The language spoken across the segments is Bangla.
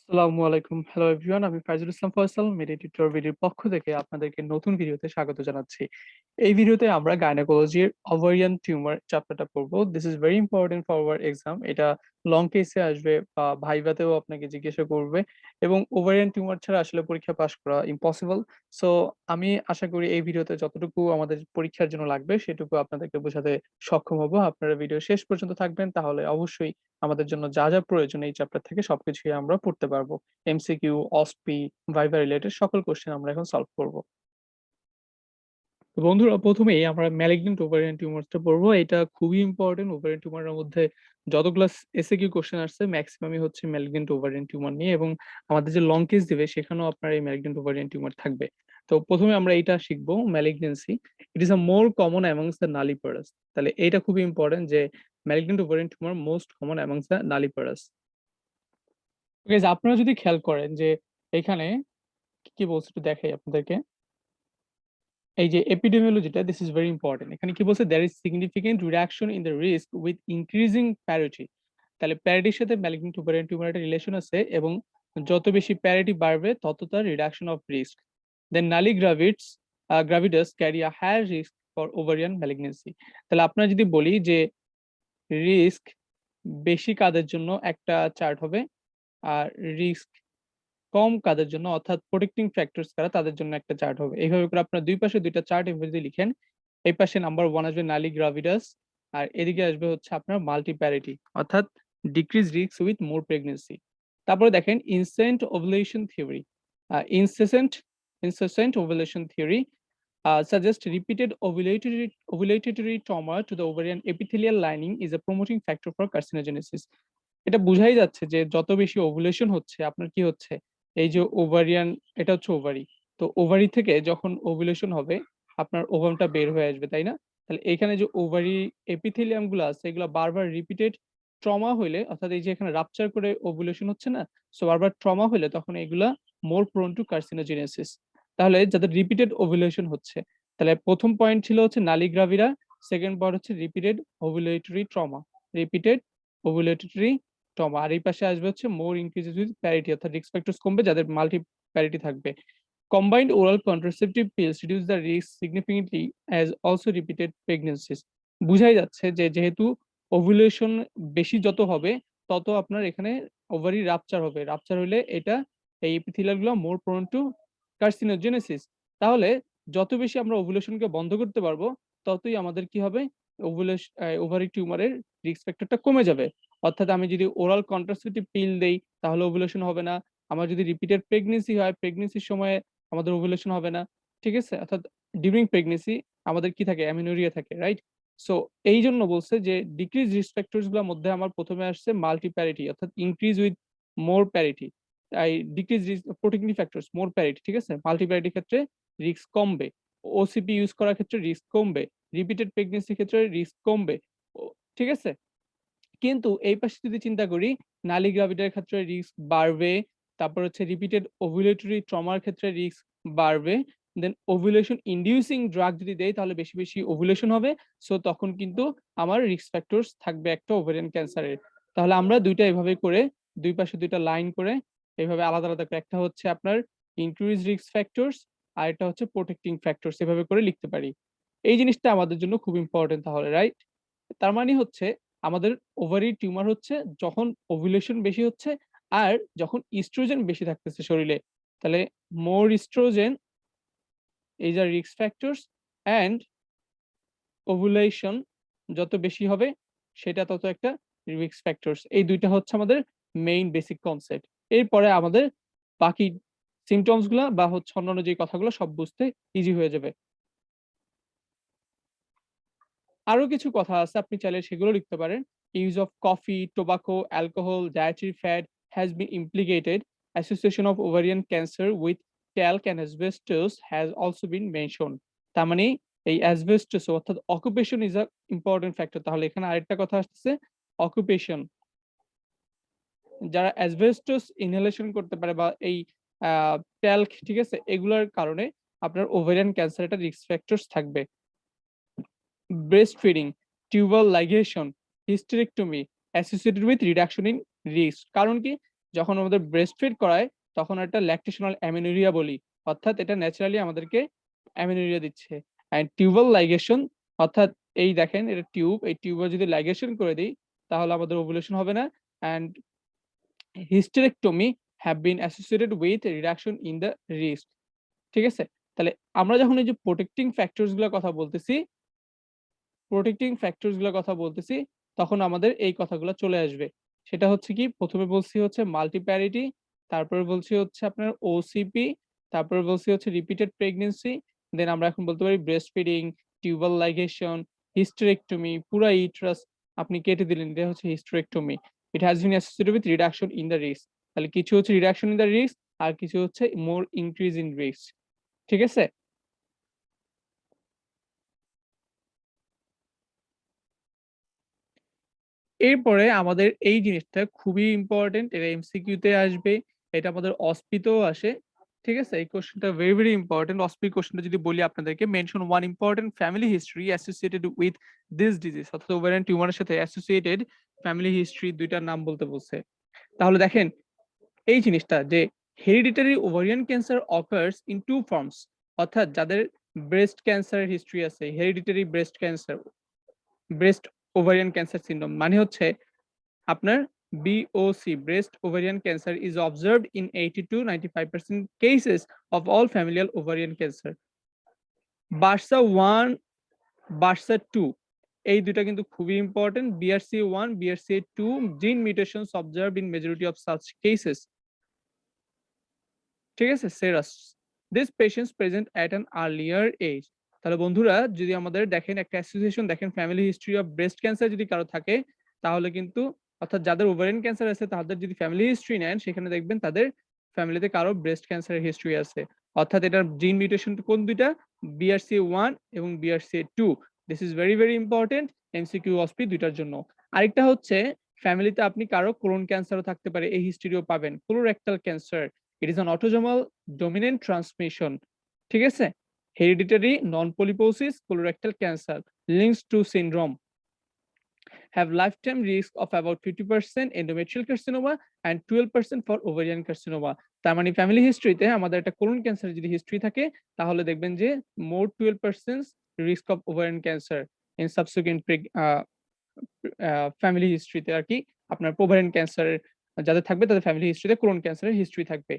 আসসালামু আলাইকুম। Hello everyone. আমি ফাইজুল ইসলাম ফয়সাল মেডি টিউটর ভিডিওর পক্ষ থেকে আপনাদেরকে নতুন ভিডিওতে স্বাগত জানাচ্ছি। এই ভিডিওতে আমরা গাইনোকোলজির ওভারিয়ান টিউমার চ্যাপ্টারটা পড়বো। This is very important for our exam. এটা লং কেসে আসবে বা ভাইভাতেও আপনাকে জিজ্ঞাসা করবে এবং ওভারিয়ান টিউমার ছাড়া আসলে পরীক্ষা পাস করা ইম্পসিবল। সো আমি আশা করি এই ভিডিওতে যতটুকু আমাদের পরীক্ষার জন্য লাগবে সেটুকু আপনাদেরকে বোঝাতে সক্ষম হবো। আপনারা ভিডিও শেষ পর্যন্ত থাকবেন তাহলে অবশ্যই আমাদের জন্য যা প্রয়োজন এই চ্যাপ্টার থেকে সবকিছুই আমরা পড়তে পারবো। এমসিকিউ, অসপি, ভাইভা রিলেটেড সকল কোয়েশ্চেন আমরা এখন সলভ করব। তো বন্ধুরা প্রথমেই আমরা ম্যালিগন্যান্ট ওভারিয়ান টিউমারসটা পড়বো। এটা খুবই ইম্পোর্টেন্ট। ওভারিয়ান টিউমারের মধ্যে যতগুলা এসএকিউ কোয়েশ্চেন আসছে ম্যাক্সিমামই হচ্ছে ম্যালিগন্যান্ট ওভারিয়ান টিউমার নিয়ে এবং আমাদের যে লং কেস দিবে সেখানেও আপনার এই ম্যালিগন্যান্ট ওভারিয়ান টিউমার থাকবে। তো প্রথমে আমরা এটা শিখবো malignancy. It is a more common amongst the nulliparous. তাহলে এইটা খুবই ইম্পর্টেন্ট যে malignant ovarian tumour most common amongst the nulliparous. Guys আপনারা যদি খেয়াল করেন যে এখানে কি বলছে একটু দেখাই আপনাদেরকে। এই যে এপিডেমিওলজিটা দিস ইজ ভেরি ইম্পর্টেন্ট। এখানে কি বলছে there is significant reduction in the risk with increasing parity. তাহলে প্যারিটির সাথে ম্যালিগন্যান্ট ওভারিয়ান টিউমার একটা রিলেশন আছে এবং যত বেশি প্যারিটি বাড়বে তত তার reduction of risk. Then nulligravidas carry a higher risk for ovarian malignancy. তাহলে আপনারা যদি বলি যে রিস্ক বেশি কাদের জন্য একটা চার্ট হবে আর রিস্ক কম কাদের জন্য অর্থাৎ প্রোটেক্টিং ফ্যাক্টরস কারা তাদের জন্য একটা চার্ট হবে। এইভাবে করে আপনার দুই পাশে দুইটা চার্ট এভাবে যদি লিখেন, এই পাশে নাম্বার 1 আসবে নালি গ্রাভিডাস আর এদিকে আসবে হচ্ছে আপনার মাল্টিপ্যারিটি অর্থাৎ decrease risk with more pregnancy. তারপরে দেখেন incessant ovulation theory. Incessant incessant ovulation theory suggest repeated ovulatory trauma to the ovarian epithelial lining is a promoting factor for carcinogenesis. এটা বুঝাই যাচ্ছে যে যত বেশি ওভুলেশন হচ্ছে আপনার কি হচ্ছে এই যে ওভারিয়ান, এটা হচ্ছে ওভারি। তো ওভারি থেকে যখন ওভুলেশন হবে আপনার ওভামটা বের হয়ে আসবে, তাই না? তাহলে এখানে যে ওভারি এপিথেলিয়াম গুলো আছে এগুলো বারবার রিপিটেড ট্রমা হইলে অর্থাৎ এই যে এখানে রাপচার করে ওভুলেশন হচ্ছে না, সো বারবার ট্রমা হইলে তখন এগুলা মোর প্রোন টু কার্সিনোজেনেসিস। তাহলে যাদের রিপিটেড ওভুলেশন হচ্ছে, তাহলে প্রথম পয়েন্ট ছিল হচ্ছে নালী গ্রাভিরা, সেকেন্ড পয়েন্ট হচ্ছে repeated ovulatory trauma, repeated ovulatory trauma. আর এই পাশে আসবে হচ্ছে মোর ইনক্রিজেস উইথ প্যারিটি অর্থাৎ রিস্ক ফ্যাক্টরস কমবে যাদের মাল্টি প্যারিটি থাকবে। Combined oral contraceptive pills reduce the risk significantly as also repeated pregnancies. বুঝাই যাচ্ছে যে যেহেতু ওভুলেশন বেশি যত হবে তত আপনার এখানে ওভারি রাপচার হবে, রাপচার হলে এটা এই এপিথেলিয়াল গুলো মোর প্রোন টু কার্সিনোজেনেসিস। তাহলে যত বেশি আমরা ওভুলেশনকে বন্ধ করতে পারবো ততই আমাদের কি হবে, ওভারি টিউমারের রিস্ক ফ্যাক্টরটা কমে যাবে। অর্থাৎ আমি যদি ওরাল কন্ট্রাসেপটিভ পিল দেই তাহলে ওভুলেশন হবে না। আমার যদি রিপিটেড প্রেগন্যান্সি হয় প্রেগন্যান্সির সময় আমাদের ওভুলেশন হবে না। ঠিক আছে? অর্থাৎ ডিউরিং প্রেগন্যান্সি আমাদের কি থাকে, অ্যামিনোরিয়া থাকে, রাইট? সো এই জন্য বলছে যে ডিক্রিজ রিস্ক ফ্যাক্টরস গুলোর মধ্যে আমার প্রথমে আসছে মাল্টিপ্যারিটি অর্থাৎ ইনক্রিজ উইথ মোর প্যারিটি। তাই ডিক্রিজ রিস্ক প্রোটেক্টিভ ফ্যাক্টরস মোর প্যারিটি, ঠিক আছে? মাল্টিপ্যারিটির ক্ষেত্রে রিস্ক কমবে, ওসিপি ইউজ করার ক্ষেত্রে রিস্ক কমবে, রিপিটেড প্রেগন্যান্সির ক্ষেত্রে রিস্ক কমবে। ঠিক আছে? কিন্তু এই পাশে যদি চিন্তা করি নালী গ্রাভিডার ক্ষেত্রে রিস্ক বাড়বে, তারপর হচ্ছে রিপিটেড ওভুলেটরি ট্রমার ক্ষেত্রে রিস্ক বাড়বে। দেন ওভুলেশন ইনডিউসিং ড্রাগ যদি দেই তাহলে বেশি বেশি ওভুলেশন হবে। সো তখন কিন্তু আমার রিস্ক ফ্যাক্টরস থাকবে একটা ওভারিয়ান ক্যান্সারের। তাহলে আমরা দুইটা এভাবে করে দুই পাশে দুইটা লাইন করে এভাবে আলাদা আলাদা করে, একটা হচ্ছে আপনার ইনক্রিজ রিস্ক ফ্যাক্টরস আর একটা হচ্ছে প্রোটেক্টিং ফ্যাক্টরস, এভাবে করে লিখতে পারি। এই জিনিসটা আমাদের জন্য খুব ইম্পর্টেন্ট তাহলে, রাইট? তার মানে হচ্ছে আমাদের ওভারি টিউমার হচ্ছে যখন ওভুলেশন বেশি হচ্ছে আর যখন ইস্ট্রোজেন বেশি থাকতেছে শরীরে। তাহলে more oestrogen is a risk factors and ovulation যত বেশি হবে সেটা তত একটা রিস্ক ফ্যাক্টরস। এই দুইটা হচ্ছে আমাদের মেইন বেসিক কনসেপ্ট। এরপরে আমাদের বাকি সিমটমস গুলা বা হচ্ছে অন্যান্য যে কথাগুলো সব বুঝতে ইজি হয়ে যাবে। আরো কিছু কথা আছে আপনি চাইলে সেগুলো লিখতে পারেন। Use of coffee, tobacco, alcohol, dietary fat has been implicated. Association of ovarian cancer with talc and asbestos has also been mention. তার মানে এই অ্যাসবেস্টস অর্থাৎ occupation is a important factor. তাহলে এখানে আরেকটা কথা আসতেছে অকুপেশন। যারা অ্যাসবেস্টস ইনহেলেশন করতে পারে বা এই ট্যাল্ক, ঠিক আছে, এগুলোর কারণে আপনার ওভারিয়ান ক্যান্সার একটা রিস্ক ফ্যাক্টরস থাকবে। breastfeeding, tubal ligation, hysterectomy associated with reduction in risk। কারণ কি? যখন আমাদের ব্রেস্ট ফিড করায় তখন একটা ল্যাকটেশনাল অ্যামিনুরিয়া বলি, অর্থাৎ এটা ন্যাচারালি আমাদেরকে অ্যামিনুরিয়া দিচ্ছে। অ্যান্ড টিউবাল লাইগেশন, অর্থাৎ এই দেখেন এটা টিউব, এই টিউবে যদি লাইগেশন করে দিই তাহলে আমাদের ওভুলেশন হবে না। And hysterectomy have been associated with reduction in the risk. ঠিক আছে? তাহলে আমরা যখন এই যে প্রোটেক্টিং ফ্যাক্টরস গুলোর কথা বলতেছি, তখন আমাদের এই কথাগুলো চলে আসবে। সেটা হচ্ছে কি, প্রথমে বলছি হচ্ছে মাল্টিপ্যারিটি, তারপরে বলছি হচ্ছে আপনার ওসিপি, তারপরে বলছি হচ্ছে রিপিটেড প্রেগন্যান্সি, দেন আমরা এখন বলতে পারি breast feeding, tubal ligation, hysterectomy, পুরা ইউটেরাস আপনি কেটে দিলেন, এটা হচ্ছে hysterectomy. It has been associated with reduction in the risk. তাহলে কিছু হচ্ছে রিডাকশন ইন দ্য রিস্ক আর কিছু হচ্ছে মোর ইনক্রিজ ইন রিস্ক। ঠিক আছে? এরপরে আমাদের এই জিনিসটা খুবই ইম্পর্টেন্ট, এটা এমসিকিউতে আসবে, এটা আমাদের অস্পিতেও আসে। ঠিক আছে? এই কোশ্চেনটা ভেরি ভেরি ইম্পর্টেন্ট। অস্পি কোশ্চেনটা যদি বলি আপনাদেরকে, mention one important family history associated with this disease, অর্থাৎ ওভারিয়ান টিউমারের সাথে অ্যাসোসিয়েটেড ফ্যামিলি হিস্ট্রি দুইটার নাম বলতে বলছে। তাহলে দেখেন এই জিনিসটা যে hereditary ovarian cancer occurs in two forms, অর্থাৎ যাদের ব্রেস্ট ক্যান্সারের হিস্ট্রি আছে, hereditary breast cancer, breast ovarian cancer syndrome মানে হচ্ছে আপনার BOC, breast ovarian cancer is observed in 80 to 95% cases of all familial ovarian cancer. Barca 1, Barca 2 এই দুইটা কিন্তু খুবই important. BRCA 1, BRCA 2 gene mutations observed in majority of such cases. ঠিক আছে? Serous, this patients present at an earlier age. তাহলে বন্ধুরা যদি আমাদের দেখেন একটা অ্যাসোসিয়েশন দেখেন, family history of breast cancer যদি কারো থাকে তাহলে কিন্তু, অর্থাৎ যাদের ওভারিয়ান ক্যান্সার আছে তাদের যদি ফ্যামিলি হিস্ট্রি নেন সেখানে দেখবেন তাদের ফ্যামিলিতে কারো ব্রেস্ট ক্যান্সারের হিস্ট্রি আছে। অর্থাৎ এটার জিন মিউটেশন কোন দুইটা? BRCA 1 এবং BRCA 2। This is very very important MCQ OSPE দুইটার জন্য। আরেকটা হচ্ছে ফ্যামিলিতে আপনি কারো কোলন ক্যান্সারও থাকতে পারে, এই হিস্ট্রিও পাবেন। Colorectal cancer, it is an autosomal dominant transmission. ঠিক আছে? Hereditary non-polyposis colorectal cancer links to syndrome have lifetime risk of about 50% endometrial carcinoma and 12% for ovarian carcinoma. তার মানে ফ্যামিলি হিস্ট্রিতে আমাদের একটা কোলন ক্যান্সার যদি হিস্ট্রি থাকে তাহলে দেখবেন যে more 12% risk of ovarian cancer in subsequent family হিস্ট্রিতে আর কি আপনার ওভারিয়ান ক্যান্সারের যাদের থাকবে তাদের ফ্যামিলি হিস্ট্রিতে কোলন ক্যান্সারের হিস্ট্রি থাকবে।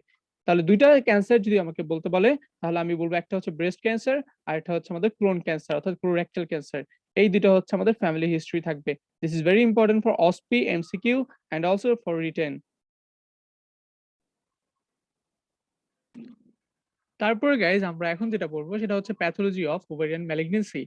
তাহলে দুইটা ক্যান্সার যদি আমাকে বলতে বলে তাহলে আমি বলবো একটা হচ্ছে ব্রেস্ট ক্যান্সার আর একটা হচ্ছে আমাদের কোলন ক্যান্সার অর্থাৎ কোলোরেক্টাল ক্যান্সার। এই দুটো হচ্ছে আমাদের ফ্যামিলি হিস্ট্রি থাকবে। This is very important for OSPE, MCQ and also for written. তারপরে গাইজ আমরা এখন যেটা বলবো সেটা হচ্ছে pathology of ovarian malignancy.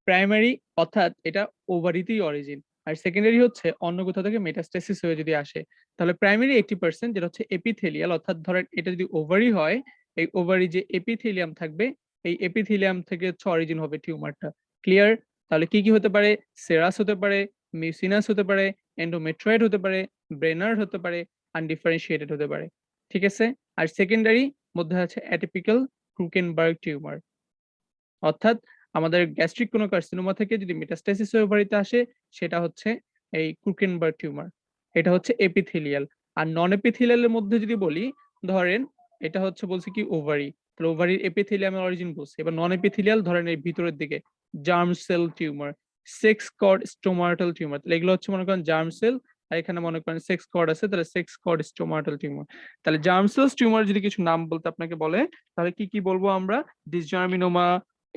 Primary অর্থাৎ এটা ওভারিতেই অরিজিন, আর সেকেন্ডারি হচ্ছে অন্য কোথাও থেকে মেটাস্টেসিস হয়ে যদি আসে। তাহলে প্রাইমারি 80% যেটা হচ্ছে এপিথেলিয়াল, অর্থাৎ ধরেন এটা যদি ওভারি হয়, এই ওভারি যে এপিথেলিয়াম থাকবে এই এপিথেলিয়াম থেকে হচ্ছে অরিজিন হবে টিউমারটা। ক্লিয়ার? তাহলে কি কি হতে পারে? সেরাস হতে পারে, মিউসিনাস হতে পারে, এন্ডোমেট্রয়েড হতে পারে, ব্রেনার্ড হতে পারে, আনডিফারেন্সিয়েটেড হতে পারে। ঠিক আছে? আর সেকেন্ডারি মধ্যে আছে অ্যাটিপিক্যাল ক্রুকেনবার্গ টিউমার, অর্থাৎ আমাদের গ্যাস্ট্রিক কোনো কার্সিনোমা থেকে যদি মেটাস্টেসিস হয়ে ওভারিতে আসে সেটা হচ্ছে এই ক্রুকেনবার্গ টিউমার। এটা হচ্ছে এপিথেলিয়াল। আর নন এপিথেলিয়ালের মধ্যে যদি বলি, ধরেন এটা হচ্ছে বলছি কি ওভারি, তাহলে ওভারির এপিথেলিয়ামের অরিজিন বলছি। এবার নন এপিথেলিয়াল ধরেন এই ভিতরের দিকে germ cell tumour, sex cord stromal tumour, তাহলে এগুলো হচ্ছে মনে করেন জার্ম সেল, আর এখানে মনে করেন সেক্স কর্ড আছে, তাহলে সেক্স কর্ড স্টোমাটাল টিউমার। তাহলে জার্ম সেলস টিউমার যদি কিছু নাম বলতে আপনাকে বলে তাহলে কি কি বলবো আমরা? Dysgerminoma,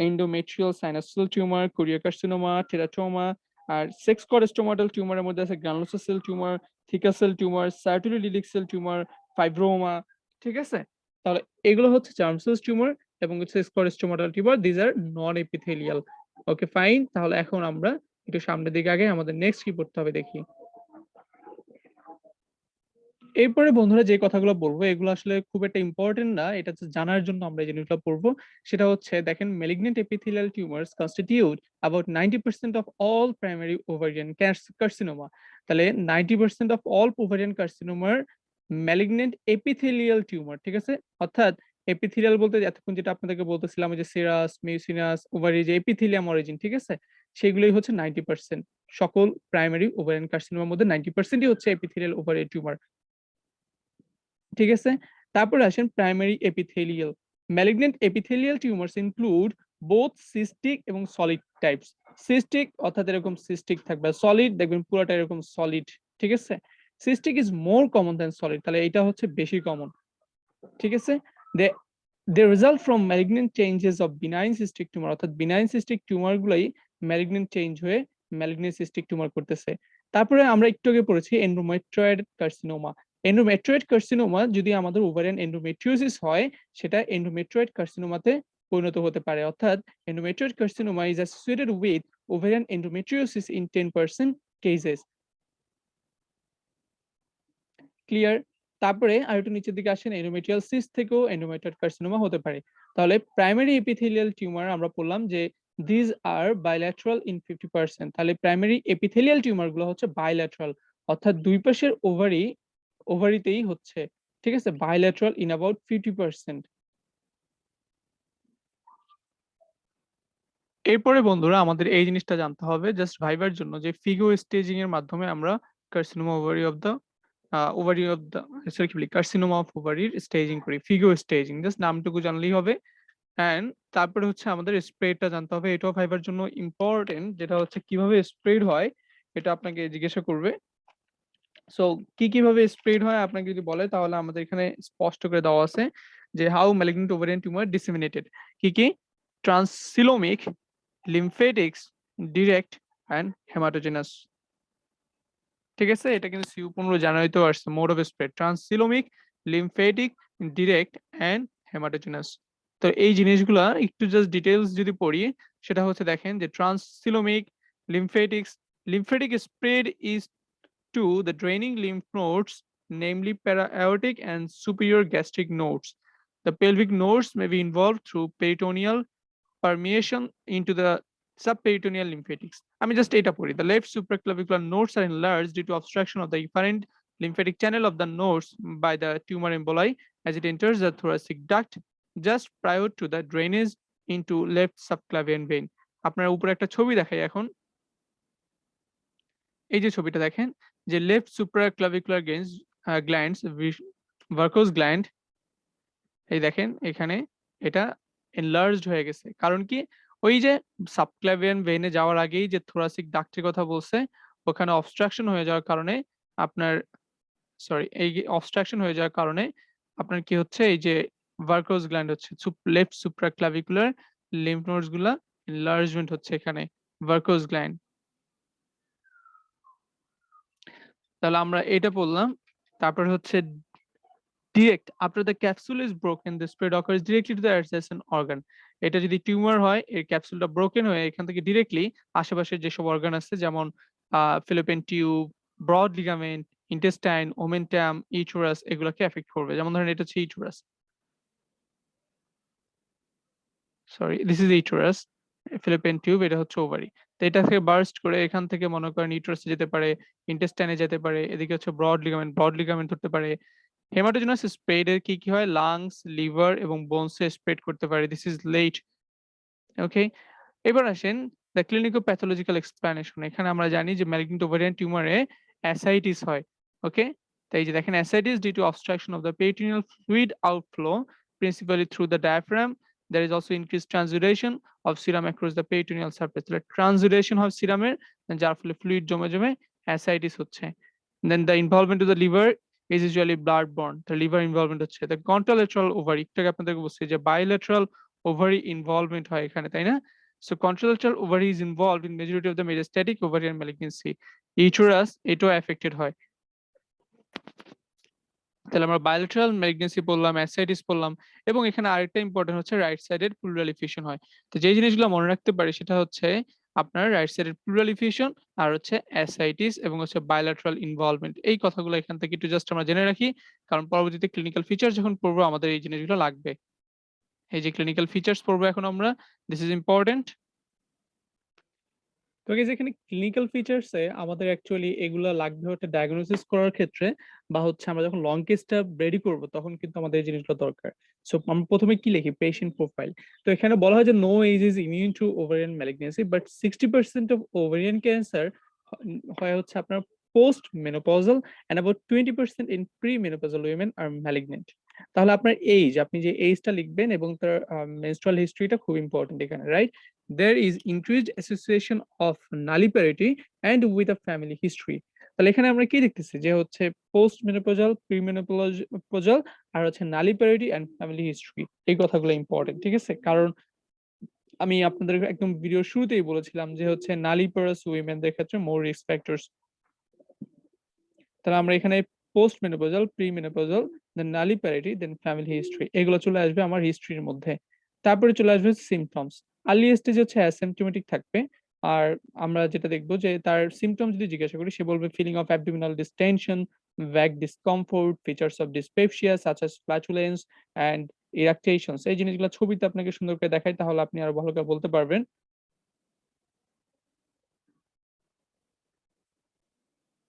endometrial sinusoidal tumour, choriocarcinoma, teratoma. আর সেক্স কর্ড স্টোমাটাল টিউমারের মধ্যে আছে granulosa cell tumour, theca cell tumour, Sertoli Leydig cell tumour, fibroma. ঠিক আছে? তাহলে এগুলো হচ্ছে জার্ম সেলস টিউমার এবং sex cord stromal tumour, these are non epithelial. Okay fine, তাহলে এখন আমরা একটু সামনের দিকে আগে আমাদের নেক্সট কি পড়তে হবে দেখি। এরপরে বন্ধুরা যে কথাগুলো বলবো এগুলো আসলে খুব একটা ইম্পর্টেন্ট না, এটা জানার জন্য আমরা এই জিনিসগুলো পড়বো। সেটা হচ্ছে দেখেন malignant epithelial tumors constitute about 90% of all primary ovarian carcinoma। তাহলে 90% of all ovarian carcinoma malignant epithelial tumor। ঠিক আছে? অর্থাৎ এপিথেলিয়াল বলতে এতক্ষণ যেটা আপনাদেরকে বলতেছিলাম যে সেরাস, মিউসিনাস, ওভারি যে এপিথেলিয়াম অরিজিন, ঠিক আছে, সেগুলোই হচ্ছে 90%। সকল প্রাইমারি ওভারিয়ান কার্সিনোমার মধ্যে 90%ই হচ্ছে এপিথেলিয়াল ওভারি টিউমার। ঠিক আছে। তারপরে আসেন primary epithelial. Malignant epithelial tumours include both cystic এবং সলিড টাইপস। সিস্টিক অর্থাৎ এরকম সিস্টিক থাকবে, সলিড দেখবেন পুরোটা এরকম সলিড। ঠিক আছে, cystic is more common than solid, তাহলে এটা হচ্ছে বেশি কমন। ঠিক আছে, they they result from malignant changes of benign cystic tumour, অর্থাৎ বিনাইন সিস্টিক টিউমার গুলাই ম্যালিগন্যান্ট চেঞ্জ হয়ে ম্যালিগন্যান্ট সিস্টিক টিউমার করতেছে। তারপরে আমরা একটু আগে পড়েছি এন্ডোমেট্রয়েড কার্সিনোমা। এন্ডোমেট্রয়েড কার্সিনোমা যদি আমাদের ওভারিয়ান এন্ডোমেট্রিওসিস হয়, সেটা এন্ডোমেট্রয়েড কার্সিনোমাতে পরিণত হতে পারে। অর্থাৎ endometrioid carcinoma is associated with ovarian endometriosis in 10% cases. Clear? তারপরে আরেকটু নিচের দিকে আসেন, এন্ডোমেট্রিয়াল সিস্ট থেকেও এন্ডোমেট্রিয়াল কার্সিনোমা হতে পারে। তাহলে প্রাইমারি এপিথেলিয়াল টিউমার আমরা বললাম যে দিস আর বাইল্যাটারাল ইন 50%। তাহলে প্রাইমারি এপিথেলিয়াল টিউমার গুলো হচ্ছে বাইল্যাটারাল, অর্থাৎ দুই পাশের ওভারিতেই হচ্ছে। ঠিক আছে, বাইল্যাটারাল ইন অ্যাবাউট 50%। এরপরে বন্ধুরা আমাদের এই জিনিসটা জানতে হবে জাস্ট ভাইবার জন্য, যে ফিগো স্টেজিং এর মাধ্যমে আমরা carcinoma ovary of the sorry কি বলি কার্সিনোমা অফ ওভারির স্টেজিং করি, ফিগো স্টেজিং, জাস্ট নামটুকু জানলেই হবে। এন্ড তারপরে হচ্ছে আমাদের স্প্রেডটা জানতে হবে, এটাও ভাইবার জন্য ইম্পর্টেন্ট, যেটা হচ্ছে কিভাবে স্প্রেড হয় এটা আপনাকে জিজ্ঞাসা করবে। সো কিভাবে স্প্রেড হয় আপনাকে যদি বলে, তাহলে আমাদের এখানে স্পষ্ট করে দেওয়া আছে যে how malignant ovarian tumour disseminated. কি transcoelomic, lymphatics, direct and haematogenous. ঠিক আছে, এটা কিন্তু সিউ 15 জানুয়ারিতেও আসছে। Mode of spread transcoelomic, lymphatic, direct and haematogenous. তো এই জিনিসগুলা একটু জাস্ট ডিটেইলস যদি পড়ি, সেটা হচ্ছে দেখেন যে transcoelomic, lymphatic spread is to the draining lymph nodes, namely para-aortic and superior gastric nodes. The pelvic nodes may be involved through peritoneal permeation into the subperitoneal lymphatics. I mean, just এটা পড়ি। The left supraclavicular nodes are enlarged due to obstruction of the efferent lymphatic channel of the nodes by the tumor emboli as it enters the thoracic duct just prior to the drainage into left subclavian vein. আপনারা উপরে একটা ছবি দেখাই এখন। এই যে ছবিটা দেখেন যে লেফট সুপ্রাক্লাভিকুলার গ্ল্যান্ডস, ভার্কোস গ্ল্যান্ড, এই দেখেন এখানে এটা এনলার্জড হয়ে গেছে। কারণ কি, ওই যে সাবক্লাভিয়ান ভেইনে যাওয়ার আগেই যে থোরাসিক ডাক্টের কথা বলছে, ওখানে অবস্ট্রাকশন হয়ে যাওয়ার কারণে আপনার এই অবস্ট্রাকশন হয়ে যাওয়ার কারণে আপনার কি হচ্ছে, এই যে ভার্কোস গ্ল্যান্ড হচ্ছে লেফট সুপ্রাক্লাভিকুলার লিম্ফ নোডস গুলা এনলার্জমেন্ট হচ্ছে এখানে ভার্কোস গ্ল্যান্ড। তাহলে আমরা এটা বললাম। তারপর হচ্ছে direct after the capsule is broken the spread occurs directly to the adjacent organ. এটা যদি টিউমার হয়, এর ক্যাপসুলটা ব্রোকেন হয়ে এখান থেকে ডিরেক্টলি আশেপাশের যেসব অর্গান আছে, যেমন fallopian tube, broad ligament, intestine, omentum, uterus, এগুলোকে এফেক্ট করবে। যেমন ধরেন এটা হচ্ছে uterus, sorry this is uterus, fallopian tube, এটা হচ্ছে ওভারি। তো এটা থেকে বার্স্ট করে এখান থেকে মনে করেন ইউটেরাসে যেতে পারে, ইন্টেস্টাইনে যেতে পারে, এদিকে হচ্ছে ব্রড লিগামেন্ট ধরতে পারে। হেমাটোজেনাস স্প্রেড এর কি হয়, লাংস, লিভার এবং বোনসে স্প্রেড করতে পারে। This is late. ওকে, এবার আসেন দ্য ক্লিনিক্যাল প্যাথোলজিক্যাল এক্সপ্লানেশন। এখানে আমরা জানি যে ম্যালিগন্যান্ট ওভারিয়ান টিউমারে অ্যাসাইটিস হয়। ওকে, তাই এই যে দেখেন ascites due to obstruction of the peritoneal fluid outflow principally through the diaphragm. There is also increased transudation of serum across the peritoneal surface. তাহলে ট্রান্সুডেশন হয় সিরামের, যার ফলে ফ্লুইড জমে জমে অ্যাসাইটিস হচ্ছে। Then the involvement of the liver is usually blood borne. The liver involvement হচ্ছে। The contralateral ovary, একটু আগে আপনাদেরকে বলছি যে bilateral ovary involvement হয় এখানে, তাই না? So contralateral ovary is involved in majority of the metastatic ovarian malignancy. Uterus এটাও affected হয়। তাহলে আমরা বায়োলেটারাল ম্যালিগন্যান্সি বললাম, অ্যাসাইটিস বললাম, এবং এখানে আরেকটা ইম্পর্টেন্ট হচ্ছে রাইট সাইডের প্লুরাল এফিউশন হয়। তো যে জিনিসগুলো মনে রাখতে পারি সেটা হচ্ছে আপনার রাইট সাইডের প্লুরাল এফিউশন, আর হচ্ছে অ্যাসাইটিস, এবং হচ্ছে বায়োলেটারাল ইনভলভমেন্ট। এই কথাগুলো এখান থেকে একটু জাস্ট আমরা জেনে রাখি, কারণ পরবর্তীতে ক্লিনিক্যাল ফিচার যখন পড়বো আমাদের এই জিনিসগুলো লাগবে। এই যে ক্লিনিক্যাল ফিচার্স পড়বো এখন আমরা, দিস ইজ ইম্পর্টেন্ট। তো গাইস এখানে ক্লিনিক্যাল ফিচারসে আমাদের অ্যাকচুয়ালি এগুলা লাগবে হচ্ছে ডায়াগনোসিস করার ক্ষেত্রে, বা হচ্ছে আমরা যখন লং কেসটা রেডি করব তখন কিন্তু আমাদের এই জিনিসগুলো দরকার। সো আমরা প্রথমে কি লিখি, পেশেন্ট প্রোফাইল। তো এখানে বলা হয় যে no age is immune to ovarian malignancy, but 60% of ovarian cancer হয় হচ্ছে আপনার post menopausal and about 20% in premenopausal women are malignant. তাহলে আপনার এইজ, আপনি যে এইজটা লিখবেন এবং তার মেনস্ট্রুয়াল হিস্ট্রিটা খুব ইম্পর্টেন্ট এখানে, right? There is increased association of nulliparity and with a family history. তাহলে এখানে আমরা কি দেখতেছি যে হচ্ছে পোস্ট মেনোপজাল, প্রিমেনোপজাল আর হচ্ছে নালিপ্যারিটি এন্ড ফ্যামিলি হিস্ট্রি, এই কথাগুলো ইম্পর্টেন্ট, ঠিক আছে? কারণ আমি আপনাদের একদম ভিডিওর শুরুতেই বলেছিলাম যে হচ্ছে নালিপারাস উইমেনদের ক্ষেত্রে মোর রিস্ক ফ্যাক্টরস। তাহলে আমরা এখানে পোস্ট মেনোপজাল, প্রিমেনোপজাল, দেন নালিপ্যারিটি, দেন ফ্যামিলি হিস্ট্রি, এগুলো চলে আসবে আমার হিস্ট্রির মধ্যে। তারপরে চলে আসবে সিম্পটমস। আর্লি স্টেজে হচ্ছে অ্যাসিম্পটোমেটিক থাকবে। আর আমরা যেটা দেখবো যে তার সিম্পটম যদি জিজ্ঞাসা করি, সে বলবে feeling of abdominal distension, vague discomfort, features of dyspepsia such as flatulence and eructations. এই জিনিসগুলো ছবিতে আপনাকে সুন্দর করে দেখাই, তাহলে আপনি আরো ভালো করে বলতে পারবেন।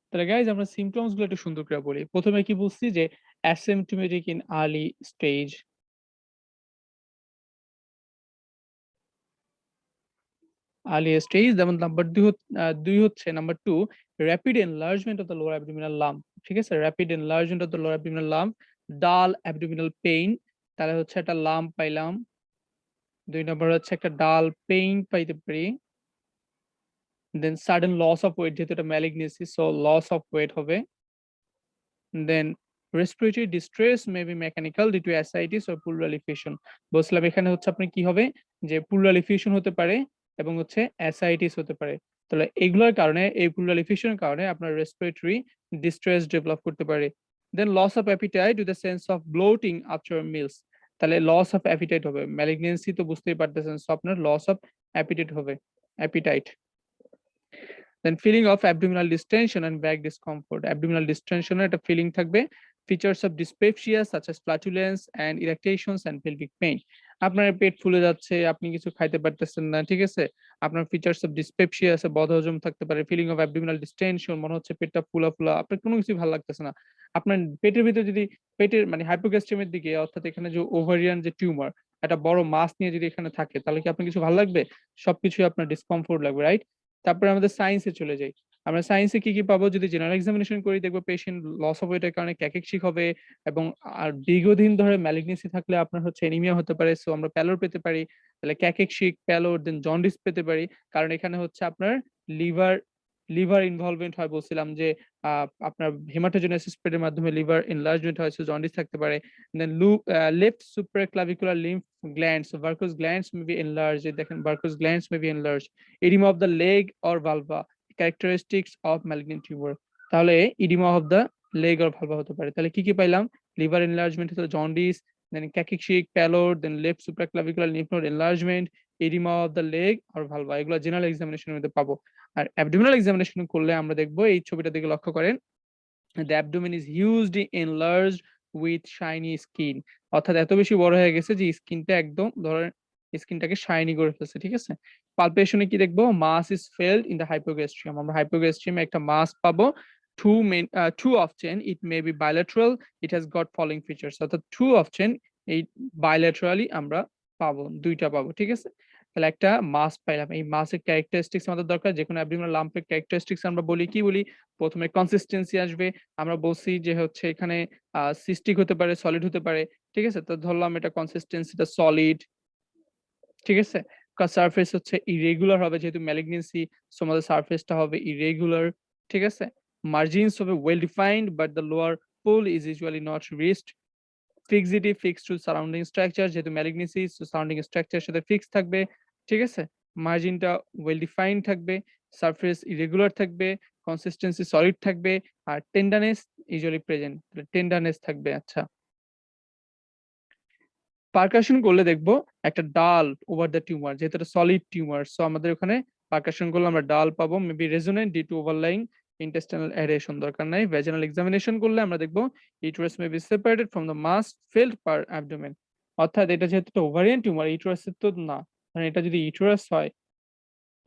তাহলে গাইজ আমরা সিম্পটমস গুলো একটু সুন্দর করে বলি। প্রথমে কি বলছি যে asymptomatic in early stage. Early stage যেমন নাম্বার 2 হচ্ছে number 2 rapid enlargement of the lower abdominal lump. ঠিক আছে? Rapid enlargement of the lower abdominal lump, ডাল অ্যাবডোমিনাল পেইন, তাহলে হচ্ছে একটা লাম্প পাইলাম। 2 নম্বর হচ্ছে একটা ডাল পেইন পাইতে পারি। Then sudden loss of weight, যেহেতু এটা malignancy so loss of weight হবে। Then respiratory distress may be mechanical due to ascites or pleural effusion. বলছিলাম এখানে হচ্ছে আপনি কি হবে যে প্লুরাল এফিউশন হতে পারে এবং হচ্ছে অ্যাসাইটিস হতে পারে। তাহলে এগুলোর কারণে, এই প্লুরাল এফিউশনের কারণে আপনার রেসপিরেটরি ডিস্ট্রেস ডেভেলপ করতে পারে। Then loss of appetite with the sense of bloating after meals. তাহলে লস অফ অ্যাপিটাইট হবে। ম্যালিগনেন্সি তো বুঝতেই পারতেছেন, সো আপনার লস অফ অ্যাপিটাইট হবে, appetite. Then feeling of abdominal distension and back discomfort. Abdominal distension এর একটা ফিলিং থাকবে। Features of dyspepsia such as flatulence and erections and pelvic pain. আপনার পেট ফুলে যাচ্ছে, আপনি কিছু খাইতে পারতেছেন না, ঠিক আছে? আপনার ফিচার্স অফ dyspepsia আছে, বদহজম থাকতে পারে। ফিলিং অফ abdominal distension, মনে হচ্ছে পেটটা ফুলা, ফুলা, আপনার কোনো কিছুই ভালো লাগতেছে না। আপনার পেটের ভিতরে যদি পেটের মানে হাইপোগ্যাস্ট্রিয়ামের দিকে, অর্থাৎ এখানে যে ওভারিয়ান যে টিউমার, একটা বড় মাস নিয়ে যদি এখানে থাকে, তাহলে কি আপনার কিছু ভালো লাগবে? সবকিছুই আপনার ডিসকমফোর্ট লাগবে, রাইট? তারপরে আমাদের সায়েন্সে চলে যাই। আমরা সায়েন্সে কি, কি পাবো? যদি জেনারেল এক্সামিনেশন করি, দেখবো পেশেন্ট লস অফ ওয়েটের কারণে ক্যাকেকশিক হবে এবং আর দীর্ঘদিন ধরে ম্যালিগনেন্সি থাকলে আপনার হচ্ছে অ্যানিমিয়া হতে পারে। সো আমরা প্যালোর পেতে পারি। তাহলে ক্যাকেকশিক, প্যালোর, দেন জন্ডিস পেতে পারি। কারণ এখানে হচ্ছে আপনার লিভার লিভার ইনভলভমেন্ট হয়, বলছিলাম যে আপনার হেমাটোজেনেসিস স্প্রেডের মাধ্যমে লিভার এনলার্জমেন্ট হয়, সো জন্ডিস থাকতে পারে। Then left supraclavicular lymph glands, Virchow's glands may be enlarged. দেখেন Virchow's glands may be enlarged. edema of the leg or vulva, characteristics of malignant tumor. তাহলে edema of the leg or vulva হতে পারে। তাহলে কি কি পাইলাম? লিভার এনলার্জমেন্ট হচ্ছে jaundice, then cachectic, pallor, then left supraclavicular lymph node enlargement, edema of the leg or vulva, এগুলো জেনারেল এক্সামিনেশনের মধ্যে পাবো। আর অ্যাবডোমিনাল এক্সামিনেশন করলে আমরা দেখবো, এই ছবিটা দিকে লক্ষ্য করেন, the abdomen is hugely enlarged with shiny skin, অর্থাৎ এত বেশি বড় হয়ে গেছে যে স্কিনটা একদম ধরেন স্কিনটাকে শাইনি করে ফেলছে, ঠিক আছে? পালপেশনে কি দেখবো? Much is felt in the হাইপোগ্যাস্ট্রিয়াম, আমরা হাইপোগ্যাস্ট্রিয়ামে একটা মাস পাবো। too often it may be bilateral, it has got following features, অর্থাৎ too often এই bilaterally আমরা পাবো, দুইটা পাবো, ঠিক আছে? তাহলে একটা মাস পাইলাম। এই মাসের ক্যারেক্টারিস্টিক্স আমাদের দরকার। যেকোনো অ্যাবডোমিনাল লাম্পের ক্যারেক্টারিস্টিক্স আমরা বলি, কি বলি? প্রথমে কনসিস্টেন্সি আসবে। আমরা বলছি যে হচ্ছে এখানে সিস্টিক হতে পারে, সলিড হতে পারে, ঠিক আছে? তো ধরলাম এটা কনসিস্টেন্সিটা সলিড, ঠিক আছে? সারফেস হচ্ছে ইরেগুলার হবে, যেহেতু ম্যালিগনেন্সি, সো আমাদের সারফেসটা হবে ইরেগুলার, ঠিক আছে? মার্জিনস হবে well defined but the lower pole is usually not reached. Fixity fixed to surrounding structure, যেহেতু ম্যালিগনেন্সি সো সারাউন্ডিং স্ট্রাকচারের সাথে ফিক্স থাকবে, ঠিক আছে? মার্জিনটা ওয়েল ডিফাইন্ড থাকবে, সারফেস ইরেগুলার থাকবে, কনসিস্টেন্সি সলিড থাকবে, আর টেন্ডারনেস ইউজুয়ালি প্রেজেন্ট, টেন্ডারনেস থাকবে। আচ্ছা, পারকাশন করলে দেখবো একটা ডাল ওভার দ্য টিউমার, যেহেতু এটা সলিড টিউমার, সো আমাদের ওখানে পারকাশন করলে আমরা ডাল পাবো, maybe resonant due to overlying intestinal aeration, দরকার নাই। ভ্যাজিনাল এক্সামিনেশন করলে আমরা দেখবো uterus may be separated from the mass felt per abdomen, অর্থাৎ এটা যেহেতু একটা ওভারিয়ান টিউমার, ইউটেরাসের তো না, মানে এটা যদি ইউটেরাস হয়,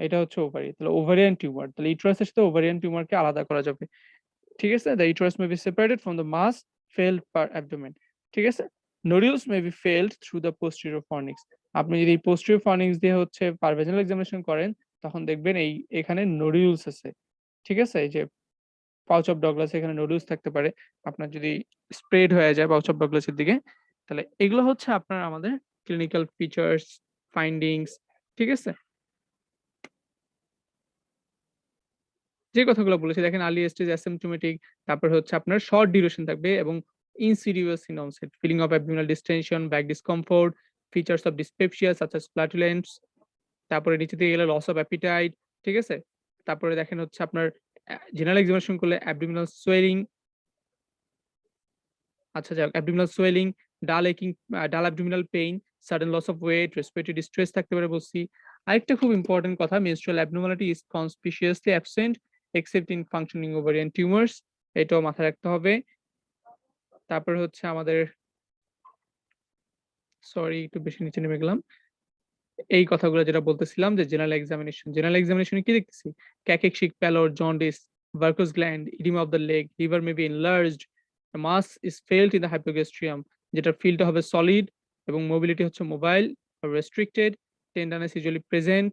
এটা হচ্ছে ওভারি, তাহলে ওভারিয়ান টিউমার, তাহলে ইউটেরাসের সাথে ওভারিয়ান টিউমারকে আলাদা করা যাবে, ঠিক আছে? The uterus may be separated from the mass felt per abdomen, ঠিক আছে? Nodules may be felt through the posterior fornix. আপনি যদি এই পোস্টেরিয়র ফর্নিক্স দিয়ে হচ্ছে পারভেজনাল এক্সামিনেশন করেন, তখন দেখবেন এই এখানে নোডিউলস আছে, ঠিক আছে? এই যে পাউচ অফ ডগলাস এখানে নুডলস থাকতে পারে, আপনার যদি স্প্রেড হয়ে যায় পাউচ অফ ডগলাসের দিকে। তাহলে এগুলো হচ্ছে আপনার আমাদের ক্লিনিক্যাল ফিচার্স, ফাইন্ডিংস, ঠিক আছে? যে কথাগুলো বলেছি দেখেন, আর্লি স্টেজ অ্যাসিম্পটোমেটিক, তারপর হচ্ছে আপনার শর্ট ডিউরেশন থাকবে এবং insidious in onset, feeling of abdominal distension, back discomfort, features of dyspepsia such as flatulence, তারপরে নিচে দিকে গেলে লস অফ অ্যাপিটাইট, ঠিক আছে? তারপরে দেখেন হচ্ছে আপনার জেনারেল এক্সামিনেশন করলে অ্যাবডোমিনাল সোয়েলিং, আচ্ছা যাক, অ্যাবডোমিনাল সোয়েলিং, ডাল একিং, dull abdominal pain, sudden loss of weight, respiratory distress থাকতে পারে বলছি। আরেকটা খুব ইম্পর্টেন্ট কথা, menstrual abnormality is conspicuously absent except in functioning ovarian tumours, এটাও মাথায় রাখতে হবে। তারপরে হচ্ছে আমাদের, সরি একটু বেশি নিচে নেমে গেলাম, এই কথাগুলো যেটা বলতেছিলাম যে জেনারেল এক্সামিনেশনে কি দেখতেছি, cachectic pallor, jaundice, Virchow's gland, oedema of the leg, liver may be enlarged, mass is felt in the hypogastrium, যেটা ফিলটা হবে সলিড এবং মোবিলিটি হচ্ছে mobile restricted, tenderness usually present,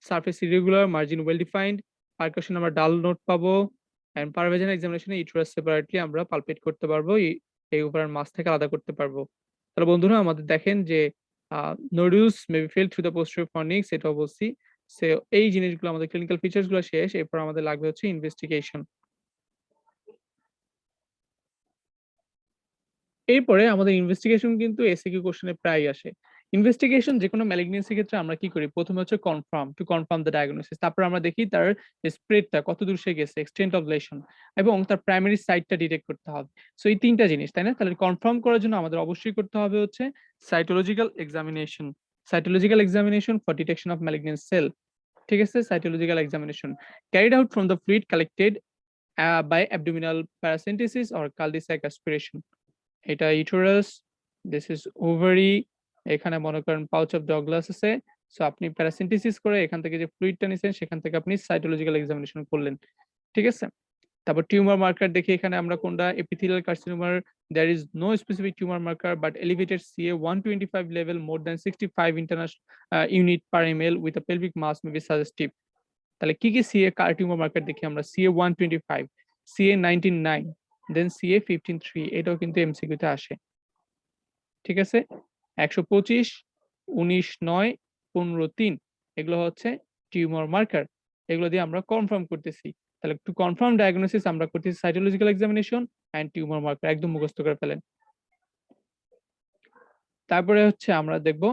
surface irregular, margin well defined, percussion আমরা ডাল নোট পাবো, এন্ড পারভেজানাল এক্সামিনেশনে ইউটেরাস সেপারেটলি আমরা পালপেট করতে পারবো, এই ওভার মাস থেকে আলাদা করতে পারবো। তাহলে বন্ধুরা আমাদের দেখেন যে nodules may be felt through the posterior fornix, এটাও বলছি। সো এই জিনিসগুলো আমাদের ক্লিনিক্যাল ফিচার্স গুলো শেষ, এরপর আমাদের লাগবে হচ্ছে ইনভেস্টিগেশন। এরপরে আমাদের ইনভেস্টিগেশন কিন্তু এসিকিউ কোশ্চেনে প্রায় আসে। ইনভেস্টিগেশন যেকোনো ম্যালিগনেন্সির ক্ষেত্রে আমরা কি করি, প্রথমে হচ্ছে কনফার্ম দ্য ডায়াগনোসিস, তারপর আমরা দেখি তার স্প্রেডটা কত দূর সে গেছে, এক্সটেন্ট অফ লেশন, এবং তার প্রাইমারি সাইটটা ডিটেক্ট করতে হবে। সো এই তিনটা জিনিস, তাই না? তাহলে কনফার্ম করার জন্য আমাদের অবশ্যই করতে হবে হচ্ছে cytological examination, for detection of malignant cell, ঠিক আছে? Cytological examination carried out from the fluid collected by abdominal paracentesis or cul-de-sac aspiration. এটা ইউটেরাস, দিস ইজ ওভারি, এখানে মনে করেন পাউচ অফ ডগলাস আছে। সো আপনি প্যারাসিন্থেসিস করে এখান থেকে যে ফ্লুইডটা নিছেন সেখান থেকে আপনি সাইটোলজিক্যাল এক্সামিনেশন করলেন, ঠিক আছে? তারপর টিউমার মার্কার দেখি এখানে আমরা কোনটা, epithelial কার্সিনোমার, there is no specific tumor marker but elevated CA 125 level more than 65 international unit per ml with a pelvic mass may be suggestive। তাহলে কি কি সিএ টিউমার মার্কার দেখি আমরা, CA 125, CA 199, দেন CA 153, এটাও কিন্তু এমসিকিউ তে আসে, ঠিক আছে? 125, 19, 9, 15, 3, এগুলো হচ্ছে টিউমার মার্কার, এগুলো দিয়ে আমরা কনফার্ম করতেছি। তাহলে টু কনফার্ম ডায়াগনোসিস আমরা করতেছি cytological examination and tumour marker, একদম মুখস্থ করে ফেলেন। তারপরে হচ্ছে আমরা দেখব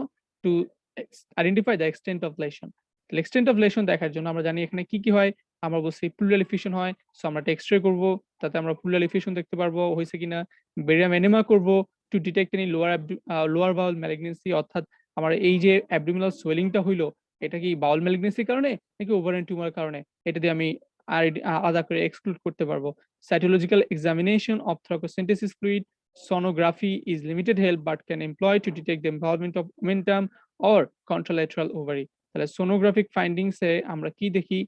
to identify the extent of lesion. তাহলে এক্সটেন্ট অফ লেশন দেখার জন্য আমরা জানি এখানে কি কি হয়, আমরা বলছি প্লুরাল এফিউশন হয়, সো আমরা এক্স-রে করব, তাতে আমরা প্লুরাল এফিউশন দেখতে পারবো হইছে কিনা, বেরিয়াম এনেমা করব to detect any lower Baul malignancy, অর্থাৎ আমার এই যে অ্যাবডোমিনাল সোয়েলিংটা হইলো, এটা কি বাউল ম্যালিগনেন্সির কারণে নাকি ওভারিয়ান টিউমার কারণে, এটা দিয়ে আমি আলাদা করে এক্সক্লুড করতে পারবো। Cytological examination of thoracocentesis fluid, sonography is limited help but can employ to detect the involvement of omentum or contralateral ovary। তাহলে সোনোগ্রাফিক ফাইন্ডিংস এ আমরা কি দেখি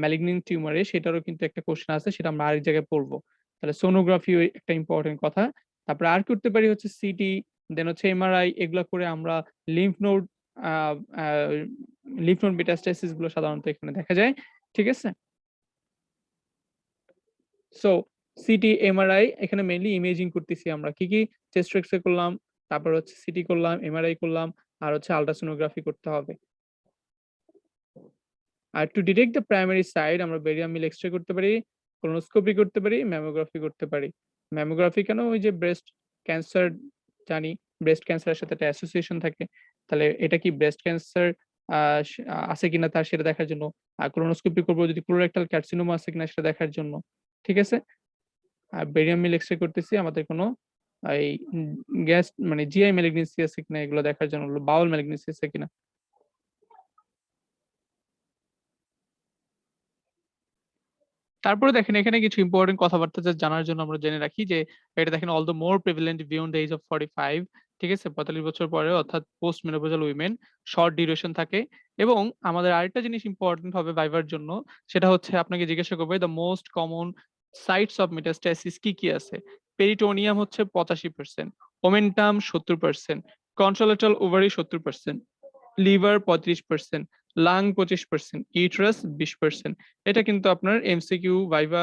ম্যালিগনেন্ট টিউমারে, সেটারও কিন্তু একটা কোশ্চেন আছে, সেটা আমরা আরেক জায়গায় পড়বো। তাহলে সোনোগ্রাফি একটা ইম্পর্টেন্ট কথা। তারপরে আর করতে পারি হচ্ছে সিটি, দেন হচ্ছে এমআরআই, এগুলো করে আমরা লিম্ফ নোড মেটাস্টাসিস গুলো সাধারণত এখানে দেখা যায়, ঠিক আছে? সো সিটি, এমআরআই, এখানে মেইনলি ইমেজিং করতেছি আমরা, কি কি চেস্ট এক্স-রে করলাম, তারপর হচ্ছে সিটি করলাম, এমআরআই করলাম, আর হচ্ছে আল্ট্রাসোনোগ্রাফি করতে হবে। আর to detect the primary site আমরা বেরিয়াম মিল এক্স-রে করতে পারি, কোলোনোস্কোপি করতে পারি, ম্যামোগ্রাফি করতে পারি। ম্যামোগ্রাফি কেন, ওই যে ব্রেস্ট ক্যান্সার, জানি ব্রেস্ট ক্যান্সারের সাথে একটা অ্যাসোসিয়েশন থাকে, তাহলে এটা কি ব্রেস্ট ক্যান্সার আছে কিনা তার সেটা দেখার জন্য। আর কোলোনোস্কোপি করবো যদি কোলোরেক্টাল কার্সিনোমা আছে কিনা সেটা দেখার জন্য, ঠিক আছে? আর বেরিয়াম মিল এক্স-রে করতেছি আমাদের কোনো এই গ্যাস মানে জিআই ম্যালিগনেন্সি আছে কিনা এগুলো দেখার জন্য, বাউল ম্যালিগনেন্সি আছে কিনা। তারপরে দেখেন এখানে কিছু ইম্পর্টেন্ট কথাবার্তা যা জানার জন্য আমরা জেনে রাখি যে এটা দেখেন all the more prevalent beyond the age of 45, ঠিক আছে? 45 বছর পরে, অর্থাৎ post menopausal women, short duration থাকে। এবং আমাদের আরেকটা জিনিস ইম্পর্টেন্ট হবে ভাইবার জন্য, সেটা হচ্ছে আপনাকে জিজ্ঞাসা করবে the most common sites of metastasis কি কি আছে। পেরিটোনিয়াম হচ্ছে 85%, omentum 70%, কন্ট্রালেটারাল ovary 70%, liver 35%, lung 25%, uterus 20%। এটা কিন্তু আপনার এমসিকিউ ভাইভা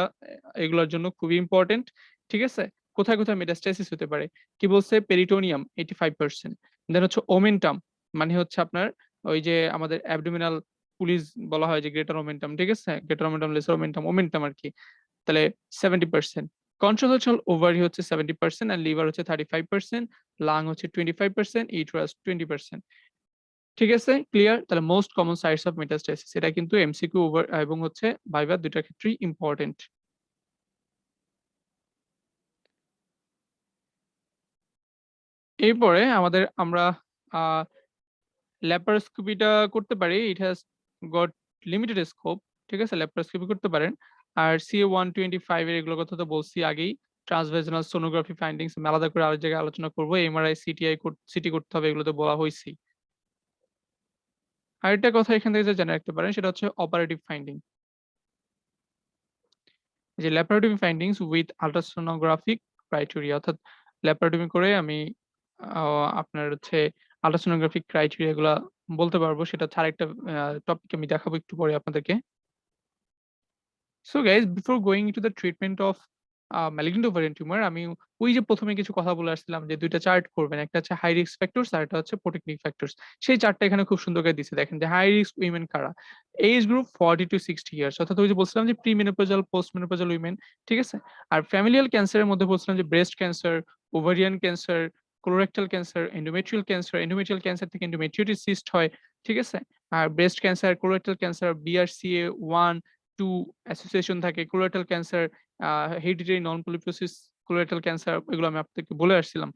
এগুলোর জন্য খুবই ইম্পর্টেন্ট। ঠিক আছে, কোথায় কোথায় মেটাস্টেসিস হতে পারে, কি বলছে, পেরিটোনিয়াম 85%, দেন হচ্ছে ওমেন্টাম, মানে হচ্ছে আপনার ওই যে আমাদের অ্যাবডোমিনাল পুলিশ বলা হয় যে গ্রেটার ওমেন্টাম, ঠিক আছে, greater omentum, laser omentum, omentum আর কি, তাহলে 70%। কন্ট্রোভার্সাল ওভারি হচ্ছে 70% আর লিভার হচ্ছে 35%, লাং হচ্ছে 25%, ইউটেরাস 20%। ঠিক আছে, ক্লিয়ার? তাহলে most common sites of metastasis, এটা কিন্তু এমসিকিউ ওভার এবং হচ্ছে ভাইভা দুইটার ক্ষেত্রেই ইম্পর্টেন্ট। এরপরে আমরা আহ ল্যাপারোস্কোপিটা করতে পারি, it has got limited scope. ঠিক আছে, ল্যাপারোস্কোপি করতে পারেন। আর সিএ 125 এর এগুলোর কথা তো বলছি আগেই, ট্রান্সভেজনাল সোনোগ্রাফি ফাইন্ডিংস আমি আলাদা করে আরেক জায়গায় আলোচনা করবো, এমআরআই সিটি করতে হবে, এগুলো তো বলা হয়েছেই। আরেকটা কথা এখান থেকে যে জেনে রাখতে পারেন সেটা হচ্ছে অপারেটিভ ফাইন্ডিং, যে ল্যাপারোটমি ফাইন্ডিংস উইথ আল্ট্রাসোনোগ্রাফিক ক্রাইটেরিয়া, অর্থাৎ ল্যাপারোটমি করে আমি আপনার হচ্ছে আল্ট্রাসোনোগ্রাফিক ক্রাইটেরিয়া গুলা বলতে পারবো, সেটা হচ্ছে আরেকটা টপিক আমি দেখাবো একটু পরে আপনাদেরকে। So guys, before going into the treatment of malignant ovarian tumor, আমি ওই যে প্রথমে কিছু কথা বলে আসছিলাম যে দুইটা চার্ট করবেন, একটা হচ্ছে হাই রিস্ক ফ্যাক্টরস আর একটা হচ্ছে প্রোটেক্টিভ ফ্যাক্টরস। সেই চার্টটা এখানে খুব সুন্দর করে দিছে, দেখেন যে হাই রিস্ক উইমেন কারা, এজ গ্রুপ 40 to 60 ইয়ার্স, অর্থাৎ ওই যে বলছিলাম যে pre menopausal post menopausal women, ঠিক আছে। আর ফ্যামিলিয়াল ক্যান্সারের মধ্যে বলছিলাম যে breast cancer, ovarian cancer, colorectal cancer, endometrial cancer থেকে এন্ডোমেট্রিওটিস সিস্ট হয়, ঠিক আছে। আর breast cancer, colorectal cancer, BRCA 1-2 association থাকে, colorectal cancer, hereditary non polyposis colorectal cancer, এগুলো আমি আপনাদেরকে বলে আসছিলাম,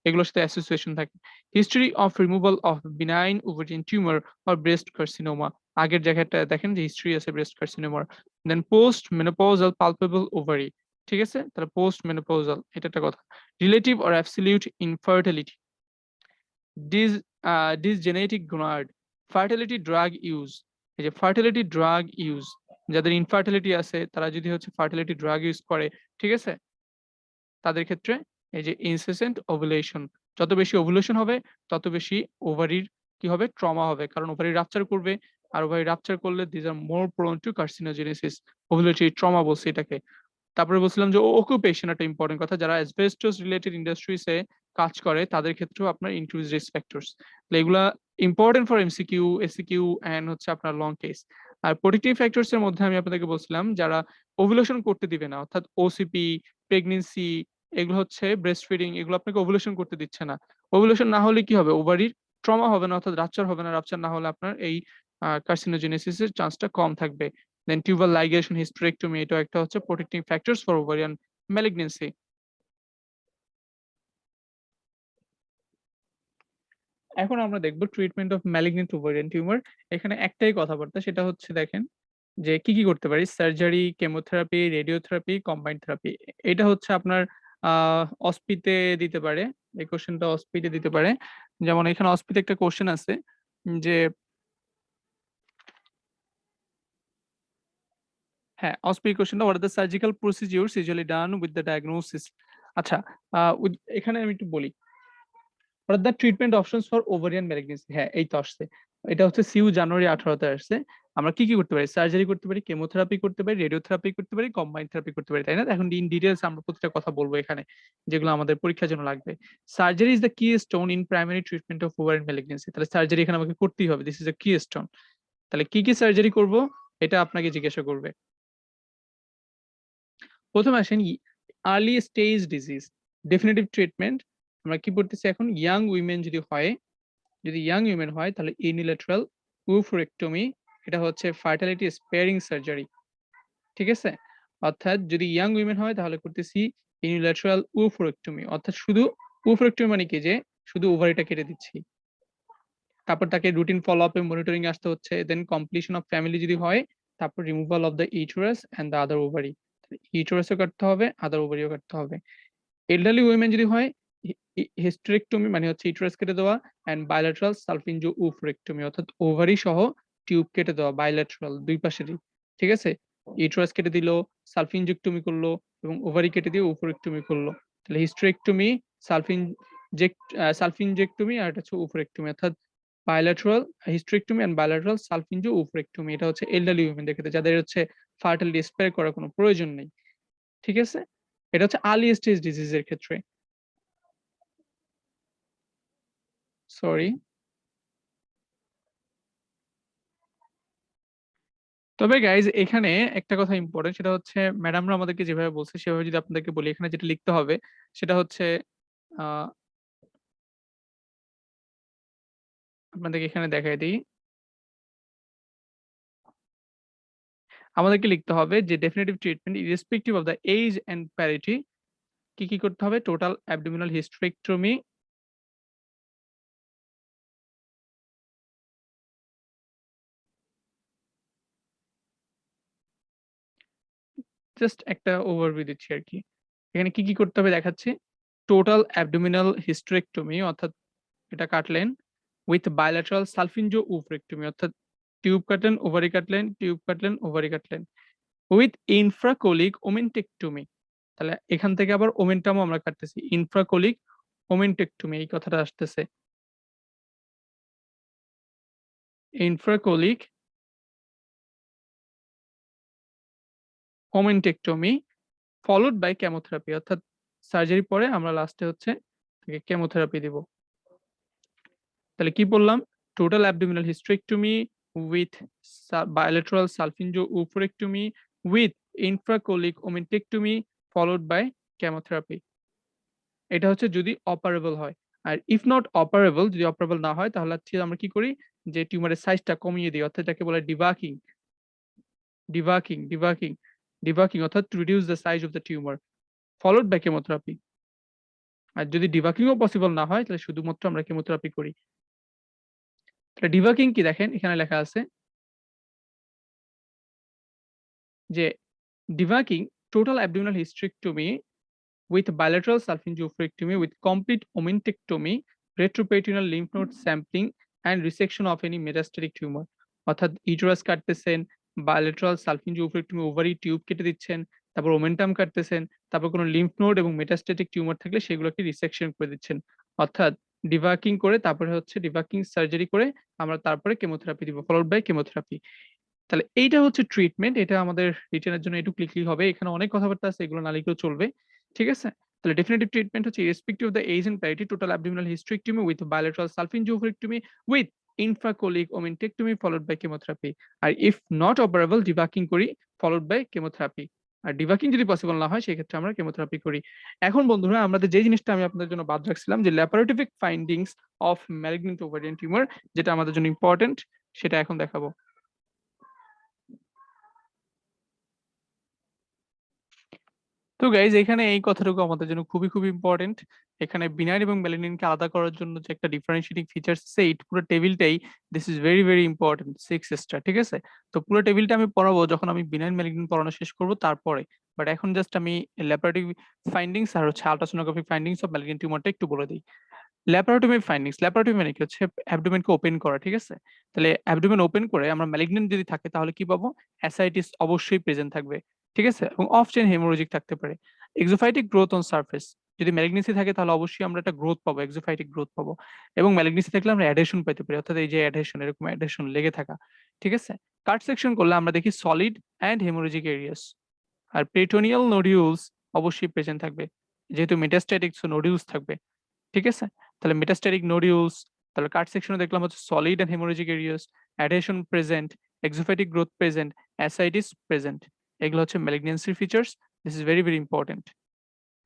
এগুলোর সাথে অ্যাসোসিয়েশন থাকে। History of removal of benign ovarian tumour or breast carcinoma, আগের জায়গাটা দেখেন যে হিস্ট্রি আছে ব্রেস্ট কার্সিনোমার। Then post menopausal palpable ovary, ঠিক আছে, তাহলে পোস্ট মেনোপজাল, এটা একটা কথা। Relative or absolute infertility, dys dysgenetic gonad, fertility drug use, এই যে ফার্টিলিটি ড্রাগ ইউজ, যাদের ইনফার্টিলিটি আছে তারা যদি হচ্ছে ফার্টিলিটি ড্রাগ ইউজ করে, ঠিক আছে, তাদের ক্ষেত্রে এই যে ইনসেসেন্ট ওভুলেশন, যত বেশি ওভুলেশন হবে তত বেশি ওভারির কি হবে, ট্রমা হবে, কারণ ওভারি রাপচার করবে, আর ওভারি রাপচার করলে these are more prone two carcinogenesis, ovulatory trauma বলছে এটাকে। তারপরে বলছিলাম যে অকুপেশন একটা ইম্পর্টেন্ট কথা, যারা অ্যাসবেস্টস রিলেটেড ইন্ডাস্ট্রিজে কাজ করে তাদের ক্ষেত্রেও আপনার ইনক্রিজ রিস্ক ফ্যাক্টরস, এগুলা important for MCQ, SAQ and হচ্ছে আপনার লং কেস। আর প্রোটেক্টিভ ফ্যাক্টরস এর মধ্যে আমি আপনাদেরকে বলছিলাম যারা ওভুলেশন করতে দিবে না, অর্থাৎ ওসিপি, প্রেগন্যান্সি, এগুলো হচ্ছে ব্রেস্ট ফিডিং, এগুলো আপনাকে ওভুলেশন করতে দিচ্ছে না। ওভুলেশন না হলে কি হবে, ওভারির ট্রমা হবে না, অর্থাৎ রাপচার হবে না, রাপচার না হলে আপনার এই কার্সিনোজেনেসিসের চান্সটা কম থাকবে। দেন টিউবাল লাইগেশন, হিস্টেরেক্টমি, এটা একটা হচ্ছে protecting factors for ovarian malignancy. এখন আমরা দেখব treatment of malignant ovarian tumour. এখানে একটাই কথাবার্তা, সেটা হচ্ছে দেখেন যে কি কি করতে পারি, surgery, chemotherapy, radiotherapy, combined therapy. এটা হচ্ছে আপনার অস্পিতে দিতে পারে, এই কোশ্চেনটা অস্পিতে দিতে পারে। যেমন এখানে অস্পিতে একটা কোশ্চেন আছে যে, হ্যাঁ, অস্পি কোশ্চেনটা, what are the surgical procedures usually done with the diagnosis. আচ্ছা, এখানে আমি একটু বলি, what are the treatment options for ovarian malignancy, হ্যাঁ এই তো আসছে, এটা হচ্ছে সিউ জানুয়ারি 18-তে আসছে। আমরা কি কি করতে পারি, সার্জারি করতে পারি, কেমোথেরাপি করতে পারি, রেডিওথেরাপি করতে পারি, কম্বাইন্ড থেরাপি করতে পারি, তাই না? এখন ইন ডিটেইলস আমরা প্রত্যেকটা কথা বলবো এখানে, যেগুলো আমাদের পরীক্ষার জন্য লাগবে। সার্জারি ইজ দ্য কি stone in primary treatment of ovarian malignancy, তাহলে সার্জারি এখানে আমাকে করতেই হবে, দিস ইজ দ্য কি স্টোন। তাহলে কি কি সার্জারি করব এটা আপনাকে জিজ্ঞাসা করবে। প্রথমে আসেন early stage disease, definitive treatment. আমরা কি পড়তেছি এখন, ইয়াং উইমেন যদি হয়, যদি ইয়াং উইমেন হয় তাহলে ইউনিল্যাটারাল ওভারেক্টমি, এটা হচ্ছে ফার্টিলিটি স্পেয়ারিং সার্জারি, ঠিক আছে। অর্থাৎ যদি ইয়াং উইমেন হয় তাহলে করতেছি ইউনিল্যাটারাল ওভারেক্টমি, অর্থাৎ শুধু ওভারেক্টমি মানে কি, যে শুধু ওভারিটা কেটে দিচ্ছি, তারপর তাকে রুটিন ফলো আপে মনিটরিং আসতে হচ্ছে, দেন কমপ্লিশন অফ ফ্যামিলি যদি হয়, তারপর removal of the uterus and the other ovary, ইউটেরাসও কাটতে হবে, আদার ওভারিও কাটতে হবে। এল্ডারলি উইমেন যদি হয়, হিস্টেরেক্টমি মানে হচ্ছে ইউটেরাস কেটে দেওয়া, এন্ড বায়োল্যাটারাল সালফিনজো ওভারেক্টমি, অর্থাৎ ওভারি সহ টিউব কেটে দেওয়া, বায়োল্যাটারাল দুই পাশেরই, ঠিক আছে। ইউটেরাস কেটে দিল, সালফিনজেক্টমি করলো, এবং ওভারি কেটে দিয়ে ওভারেক্টমি করলো। তাহলে হিস্টেরেক্টমি, সালফিনজেক্টমি, আর এটা হচ্ছে ওভারেক্টমি, অর্থাৎ bilateral hysterectomy and bilateral salpingo ওভারেক্টমি, এটা হচ্ছে এলডারলি উইমেনদের ক্ষেত্রে যাদের হচ্ছে ফার্টিলিটি স্প্রে করার কোনো প্রয়োজন নেই। ঠিক আছে? এটা হচ্ছে আর্লি স্টেজ ডিজিজের ক্ষেত্রে। সরি। তবে গাইজ এখানে একটা কথা ইম্পর্টেন্ট, সেটা হচ্ছে ম্যাডামরা আমাদেরকে যেভাবে বলছে সেভাবে যদি আপনাদেরকে বলি, এখানে যেটা লিখতে হবে সেটা হচ্ছে আহ, আপনাদেরকে এখানে দেখাই দিই। আমাদেরকে লিখতে হবে যে definitive treatment irrespective of the age and parity কি কি করতে হবে, টোটাল অ্যাবডোমিনাল হিস্টেরেক্টমি, জাস্ট একটা ওভারভিউ দিচ্ছি আর কি। এখানে কি কি করতে হবে দেখাচ্ছি। টোটাল অ্যাবডোমিনাল হিস্টেরেক্টমি অর্থাৎ এটা কাটলেন, উইথ বায়োল্যাটারাল সালফিনজো ওভারেক্টমি অর্থাৎ টিউব কাটলেন, ওভারি কাটলেন, টিউব কাটলেন, ওভারি কাটলেন, উইথ ইনফ্রাকোলিক ওমেন্টেক্টমি। তাহলে এখান থেকে আবার ওমেন্টামও আমরা কাটতেছি, ইনফ্রাকোলিক ওমেন্টেক্টমি এই কথাটা আসতেছে, ইনফ্রাকোলিক ওমেন্টেক্টমি ফলোড বাই কেমোথেরাপি, অর্থাৎ সার্জারি পরে আমরা লাস্টে হচ্ছে তাকে কেমোথেরাপি দিব। তাহলে কি বললাম, total abdominal hysterectomy with bilateral salpingo oophorectomy with infracolic omentectomy followed by chemotherapy. এটা হচ্ছে যদি অপারেবল হয়। আর ইফ নট অপারেবল, যদি অপারেবল না হয় তাহলে হচ্ছে আমরা কি করি, যে টিউমারের সাইজটা কমিয়ে দিই, অর্থাৎ এটাকে বলে ডিবাকিং, ডিবাকিং, ডিবাকিং, ডিবাকিং অর্থাৎ to reduce the size of the tumour followed by chemotherapy. আর যদি ডিবাকিংও পসিবল না হয় তাহলে শুধুমাত্র আমরা কেমোথেরাপি করি। তাহলে ডিবাকিং কি দেখেন এখানে লেখা আছে যে debulking total abdominal hysterectomy with bilateral salpingo-oophorectomy with complete omentectomy, retroperitoneal lymph node sampling and resection of any metastatic tumor। অর্থাৎ ইউটেরাস কাটতেছেন, বায়োলেটারাল সালফিনজো-ওভারেক্টমি ওভারি টিউব কেটে দিচ্ছেন, তারপর ওমেন্টাম কাটতেছেন, তারপর কোনো লিম্ফ নোড এবং মেটাস্টেটিক টিউমার থাকলে সেগুলোকে রিসেকশন করে দিচ্ছেন। অর্থাৎ ডিবাকিং করে তারপরে হচ্ছে ডিবাকিং সার্জারি করে আমরা তারপরে কেমোথেরাপি দিব, ফলোড বাই কেমোথেরাপি। তাহলে এইটা হচ্ছে ট্রিটমেন্ট, এটা আমাদের রিটেনের জন্য একটু লিখলেই হবে, এখানে অনেক কথাবার্তা আছে এগুলো না লিখলেও চলবে। ঠিক আছে? তাহলে ডেফিনেটিভ ট্রিটমেন্ট হচ্ছে irrespective of the age and priority total abdominal hysterectomy with bilateral salpingo-oophorectomy with infracolic omentectomy followed by chemotherapy। আর if not operable ডিবাকিং করি followed by chemotherapy। আর ডিবাকিং যদি পসিবল না হয় সেই ক্ষেত্রে আমরা কেমোথেরাপি করি। এখন বন্ধুরা আমাদের যে জিনিসটা আমি আপনাদের জন্য বাদ রাখছিলাম, যে laparotomy findings of malignant ovarian tumour, যেটা আমাদের জন্য ইম্পর্টেন্ট, সেটা এখন দেখাবো। তো গাইজ এখানে এই কথাটুকু আমাদের জন্য খুবই খুবই ইম্পর্টেন্ট। এখানে বিনাইন এবং ম্যালিগন্যান্টকে আলাদা করার জন্য যে একটা ডিফারেন্সিয়েটিং ফিচার্স আছে, এই পুরো টেবিলটাই this is very very important, 6 ঠিক আছে? তো পুরো টেবিলটা আমি পড়াবো যখন আমি বিনাইন ম্যালিগন্যান্ট পড়ানো শেষ করব তারপরে। বাট এখন জাস্ট আমি ল্যাপারেটরি ফাইন্ডিংস আর হচ্ছে আল্ট্রাসোনোগ্রাফি ফাইন্ডিংস অফ ম্যালিগন্যান্ট টিউমারটা একটু বলে দিই। ল্যাপারোটমি ফাইন্ডিংস, ল্যাপারোটমি মানে কি হচ্ছে অ্যাবডোমেনকে ওপেন করা, ঠিক আছে? তাহলে অ্যাবডোমেন ওপেন করে আমরা ম্যালিগন্যান্ট যদি থাকে তাহলে কি পাবো, অ্যাসাইটিস অবশ্যই প্রেজেন্ট থাকবে, ঠিক আছে? এবং অফ চেইন হেমোরোজিক থাকতে পারে। এক্সোফাইটিক গ্রোথ অন সারফেস, যদি ম্যালিগনেন্সি থাকে তাহলে অবশ্যই আমরা একটা গ্রোথ পাবো, এক্সোফাইটিক গ্রোথ পাবো। এবং ম্যালিগনেন্সি থাকলে আমরা অ্যাডহেশন পেতে পারি, অর্থাৎ এই যে অ্যাডহেশন, এরকম অ্যাডহেশন লেগে থাকা, ঠিক আছে? কাট সেকশন করলে আমরা দেখি সলিড অ্যান্ড হেমোরোজিক এরিয়াস। আর পেরিটোনিয়াল নোডিউলস অবশ্যই প্রেজেন্ট থাকবে, যেহেতু মেটাস্ট্যাটিক নোডিউলস থাকবে, ঠিক আছে? তাহলে মেটাস্ট্যাটিক নোডিউলস, তাহলে কাট সেকশনে দেখলাম হচ্ছে solid and haemorrhagic areas, adhesion present, exophytic growth present, ascites present. এগুলো হচ্ছে ম্যালিগন্যান্সির features, this is very very important.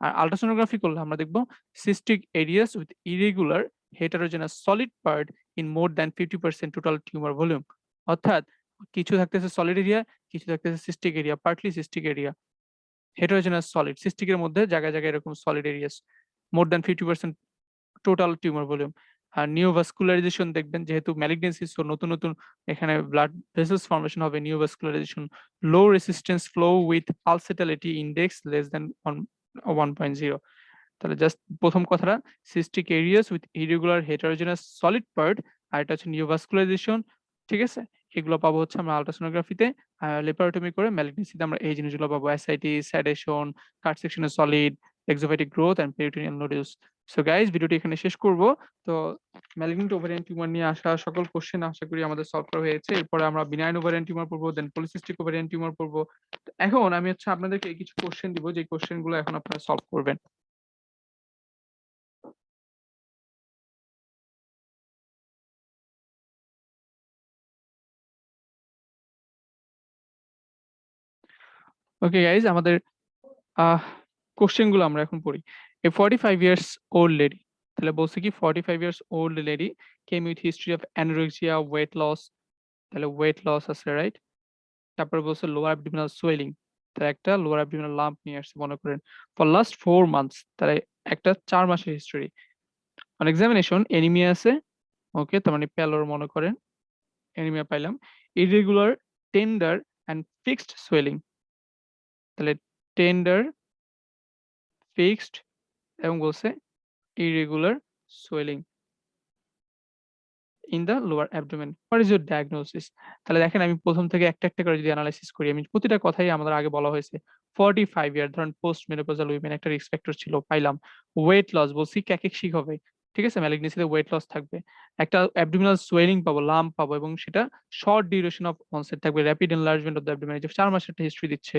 আর আল্ট্রাসোনোগ্রাফি করলে আমরা দেখবো cystic areas with irregular heterogeneous solid part in more than 50% total tumour volume. অর্থাৎ কিছু থাকতেছে সলিড এরিয়া, কিছু থাকতেছে cystic area, partly cystic area, heterogeneous solid, সিস্টিকের মধ্যে জায়গায় জায়গায় এরকম solid areas, more than 50% total tumour volume. আর নিওভাস্কুলারাইজেশন দেখবেন, যেহেতু ম্যালিগনেন্সি, সো নতুন নতুন এখানে ব্লাড ভেসেলস ফর্মেশন হবে, neovascularisation, low resistance flow with pulsatility index less than 1.0। তাহলে জাস্ট প্রথম কথাটা cystic areas with irregular heterogeneous solid part, আর এটা হচ্ছে নিওভাস্কুলারাইজেশন, ঠিক আছে? এগুলো পাবো হচ্ছে আমরা আল্ট্রাসোনোগ্রাফিতে। ল্যাপারোটমি করে ম্যালিগনেন্সিতে আমরা এই জিনিসগুলো পাবো, অ্যাসাইটিস, অ্যাডহেশন, কাট সেকশনে solid, exophatic growth and peritoneal nodules. So guys ভিডিওটি এখানে শেষ করব। তো ম্যালিগন্যান্ট ওভারিয়ান টিউমার নিয়ে আসা সকল কোশ্চেন আশা করি আমাদের সলভ করা হয়েছে। এরপরে আমরা বিনাইন ওভারিয়ান টিউমার পড়বো, দেন পলিসিস্টিক ওভারিয়ান টিউমার পড়বো। তো এখন আমি হচ্ছে আপনাদেরকে কিছু কোশ্চেন দিব, যে কোশ্চেন গুলো এখন আপনারা সলভ করবেন। ওকে গাইস, আমাদের কোশ্চেন গুলো আমরা এখন পড়ি। এ 45 ইয়ার্স ওল্ড লেডি, তাহলে বলছে কি 45 years old lady came with history of anorexia, weight loss, তাহলে ওয়েট লস আছে রাইট। তারপরে বলছে লোয়ার অ্যাবডোমিনাল সোয়েলিং, তাহলে একটা লোয়ার অ্যাবডোমিনাল লাম্প নিয়ে আসছে মনে করেন। ফর লাস্ট 4 মান্থস, তাহলে একটা 4 মাসের হিস্টরি। অন এক্সামিনেশন এনিমিয়া আছে, ওকে, তার মানে প্যালোর মনে করেন, এনিমিয়া পাইলাম। Irregular, tender and fixed swelling, তাহলে টেন্ডার, ফিক্সড এবং বলছে irregular swelling in the lower abdomen. What is your diagnosis? তাহলে দেখেন আমি প্রথম থেকে একটা একটা করে যদি অ্যানালাইসিস করি, আমি প্রতিটা কথাই আমাদের আগে বলা হয়েছে। 45 ইয়ার ধরেন পোস্ট মেনোপজাল উইমেন, একটা রিস্ক ফ্যাক্টর ছিল, পাইলাম। ওয়েট লস বলছি ক্যাকেকশিক হবে, ঠিক আছে, ম্যালিগনেসিতে ওয়েট লস থাকবে। একটা অ্যাবডোমিনাল সোয়েলিং পাবো, লাম্প পাবো, এবং সেটা শর্ট ডিউরেশন অফ অনসেট থাকবে, rapid enlargement of the abdomen, যে 4 মাসের একটা হিস্ট্রি দিচ্ছে।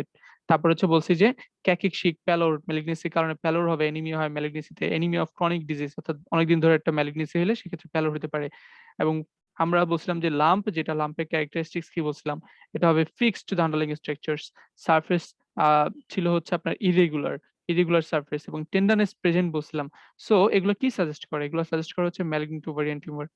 তারপর হচ্ছে বলছি যে ক্যাকেকশিক, প্যালোর, ম্যালিগনেসির কারণে প্যালোর হবে, এনিমিয়া হয় ম্যালিগনেসিতে, এনিমিয়া অফ ক্রনিক ডিজিজ, অর্থাৎ অনেকদিন ধরে একটা ম্যালিগনেসি হলে সেক্ষেত্রে প্যালোর হতে পারে। এবং আমরা বলছিলাম যে লাম্প, যেটা লাম্পের ক্যারেক্টারিস্টিক্স কি বলছিলাম, এটা হবে fixed to the underlying structures, surface ছিল হচ্ছে আপনার ইরেগুলার সারফেস, এবং টেন্ডানেস প্রেজেন্ট বলছিলাম। সো এগুলো কি সাজেস্ট করে? এগুলো সাজেস্ট করে হচ্ছে ম্যালিগন্যান্ট ওভারিয়ান টিউমার।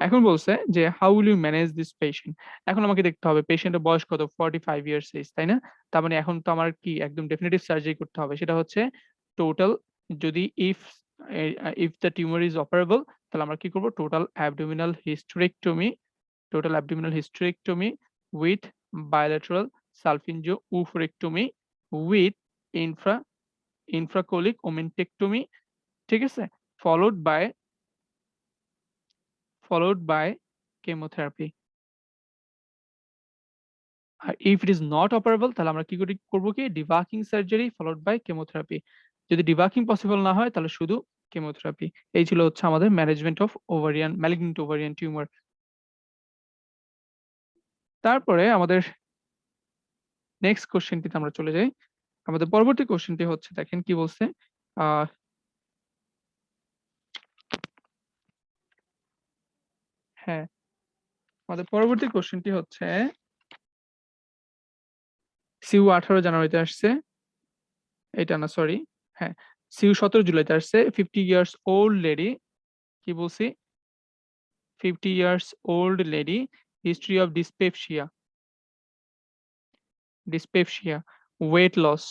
এখন বলছে যে how will you manage this patient. এখন আমাকে দেখতে হবে পেশেন্টের বয়স কত, 45 ইয়ার্স এজ, তাই না? তার মানে এখন তো আমার কি একদম ডেফিনিটিভ সার্জারি করতে হবে, সেটা হচ্ছে টোটাল, যদি if the tumour is operable, তাহলে আমরা কি করব, total abdominal hysterectomy with bilateral salpingo-oophorectomy with infra infracolic omentectomy, ঠিক আছে, ফলোড বাই chemotherapy. আর if it is not operable, তাহলে আমরা কি করব কি, ডিবাকিং সার্জারি ফলোড বাই কেমোথেরাপি। যদি ডিবাকিং পসিবল না হয় তাহলে শুধু কেমোথেরাপি। এই ছিল হচ্ছে আমাদের management of malignant ovarian tumour. তারপরে আমাদের নেক্সট কোশ্চেনটিতে আমরা চলে যাই। আমাদের পরবর্তী কোশ্চেনটি হচ্ছে, দেখেন কি বলছে, আহ হ্যাঁ, আমাদের পরবর্তী কোশ্চেনটি হচ্ছে সিউ 18 জানুয়ারিতে আসছে, এটা না সরি, হ্যাঁ, সিউ 17 জুলাইতে আসছে। 50 ইয়ার্স ওল্ড লেডি, কি বলছি, 50 years old lady, history of dyspepsia, weight loss,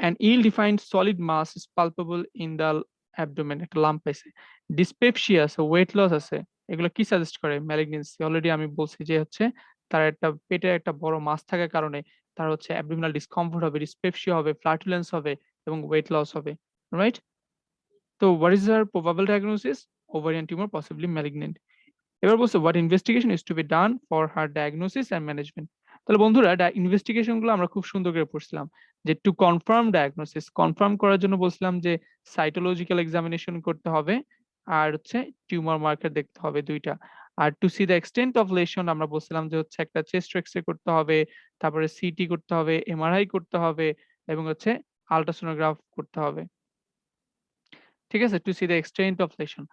an ill-defined solid mass is palpable in the abdomen, একটা লাম্প পাইছে। ডিসপেপসিয়া আছে, ওয়েট লস আছে, এগুলো কি সাজেস্ট করে? ম্যালিগনেন্সি। অলরেডি আমি বলছি যে হচ্ছে তার একটা পেটে একটা বড় মাস থাকার কারণে তার হচ্ছে অ্যাবডোমিনাল ডিসকমফোর্ট হবে, ডিসপেপসিয়া হবে, ফ্লাটুলেন্স হবে এবং ওয়েট লস হবে, রাইট? তো what is her probable diagnosis? Ovarian tumour, possibly malignant. এবার বলছে what investigation is to be done for her diagnosis and management. তাহলে বন্ধুরা ইনভেস্টিগেশন গুলো আমরা খুব সুন্দর করে পড়ছিলাম, যে টু কনফার্ম ডায়াগনোসিস, কনফার্ম করার জন্য বলছিলাম যে সাইটোলজিক্যাল এক্সামিনেশন করতে হবে, আর হচ্ছে টিউমার মার্কার দেখতে হবে দুইটা। আর to see the extent of lesion আমরা বলছিলাম যে হচ্ছে একটা চেস্ট এক্সরে করতে হবে, তারপরে সিটি করতে হবে, এমআরআই করতে হবে, এবং হচ্ছে আল্ট্রাসোনোগ্রাফ করতে হবে, ঠিক আছে, to see the extent of lesion.